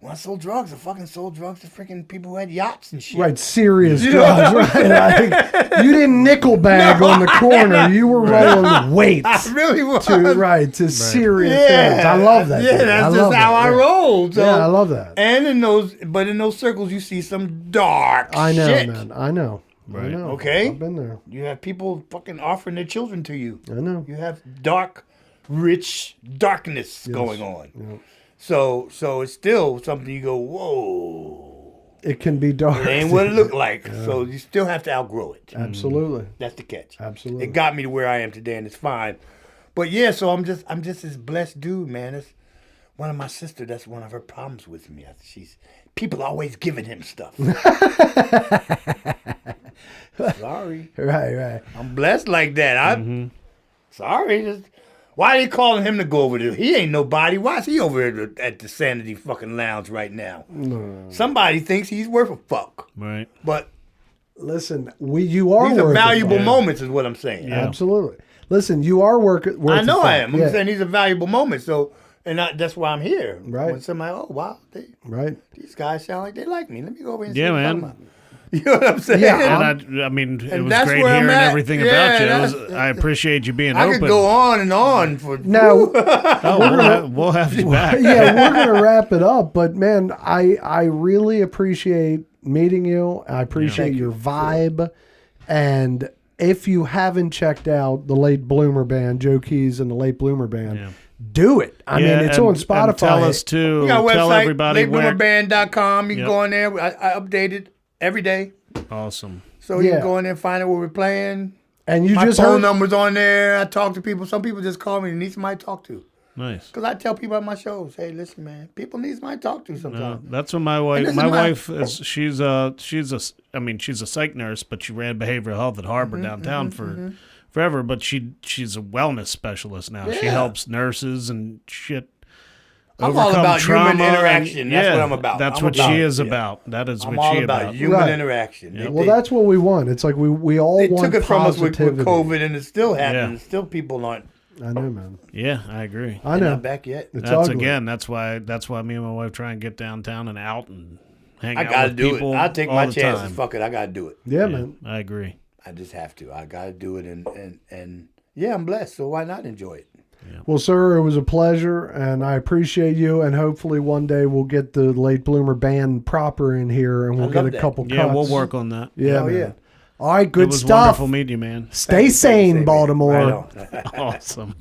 When I sold drugs, I fucking sold drugs to freaking people who had yachts and shit. Right, serious drugs, right? Like, you didn't nickel bag on the corner. You were rolling weights I really was. to serious things. I love that. Yeah, dude. that's just how I rolled. So, Yeah, I love that. And in those circles, you see some dark I know, shit. man. I know. Right. I know. Okay. I've been there. You have people fucking offering their children to you. I know. You have dark, rich darkness going on. Yep. So it's still something you go, whoa. It can be dark. It ain't what it looked like. So you still have to outgrow it. Absolutely. That's the catch. Absolutely. It got me to where I am today, and it's fine. But yeah, so I'm just this blessed dude, man. It's one of my sister. That's one of her problems with me. People always giving him stuff. Sorry, Right. I'm blessed like that. Sorry. Why are they calling him to go over there? He ain't nobody. Why is he over at the Sanity fucking Lounge right now? No. Somebody thinks he's worth a fuck. Right. But Listen, you are these are worth it, valuable man. moments, is what I'm saying. Yeah. Absolutely. Listen, you are worth I know it, I am. I'm yeah. saying these are valuable moments. So, that's why I'm here. Right. When somebody, oh wow, Right. these guys sound like they like me. Let me go over and see Yeah, what they're man. talking about. You know what I'm saying? Yeah, And I mean, it And was that's great where I'm hearing at. everything Yeah, about you. that's- I appreciate you being I open. could go on for Now, We'll have you back. yeah, we're gonna wrap it up. But man, I really appreciate meeting you. I appreciate your vibe. And if you haven't checked out the Late Bloomer Band, Joe Keys and the Late Bloomer Band, Yeah. do it. I mean, it's on Spotify. And tell us too. we got a Tell website, everybody where. latebloomerband.com. You can Yep. go on there. I update it every day. Awesome. So you Yeah. can go in there and find out what we're playing. And you My just phone heard number's on there. I talk to people. Some people just call me and need somebody to talk to. Nice. Because I tell people at my shows, hey, listen, man, people need somebody to talk to sometimes. That's what my wife. this My is my- wife is. She's a psych nurse, but she ran behavioral health at Harbor downtown for forever. But she's a wellness specialist now. She Yeah. helps nurses and shit. I'm all overcome about human trauma and- interaction. That's yeah, what I'm about. That's I'm what about- she is yeah. about. That is I'm what all she about about. human Right. interaction. Yeah. well, that's what we want. It's like we all they want took it from us with positivity. COVID, and it's still happening. Yeah. Still, people aren't. I know, man. Yeah, I agree. I They're know. not back yet. It's That's ugly. again. That's why me and my wife try and get downtown and out and hang I out gotta with do people it. I'll take all my the chances. time. Fuck it. I gotta do it. Yeah, man. I agree. I just have to. I gotta do it, and yeah, I'm blessed. So why not enjoy it? Well, sir, it was a pleasure, and I appreciate you. And hopefully, one day we'll get the Late Bloomer Band proper in here, and we'll I get love a that. couple Yeah, cuts. we'll work on that. Yeah, Hell man. yeah. All right, good It was stuff. wonderful meeting you, man. Stay sane, man. Baltimore. Right on. Awesome.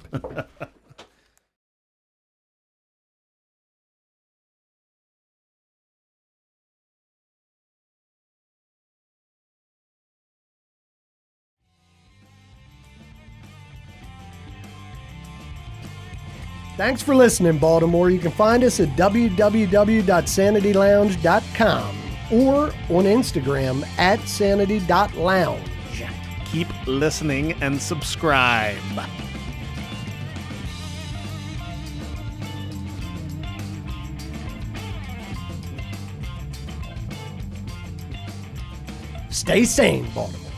Thanks for listening, Baltimore. You can find us at www.sanitylounge.com or on Instagram at sanity.lounge. Keep listening and subscribe. Stay sane, Baltimore.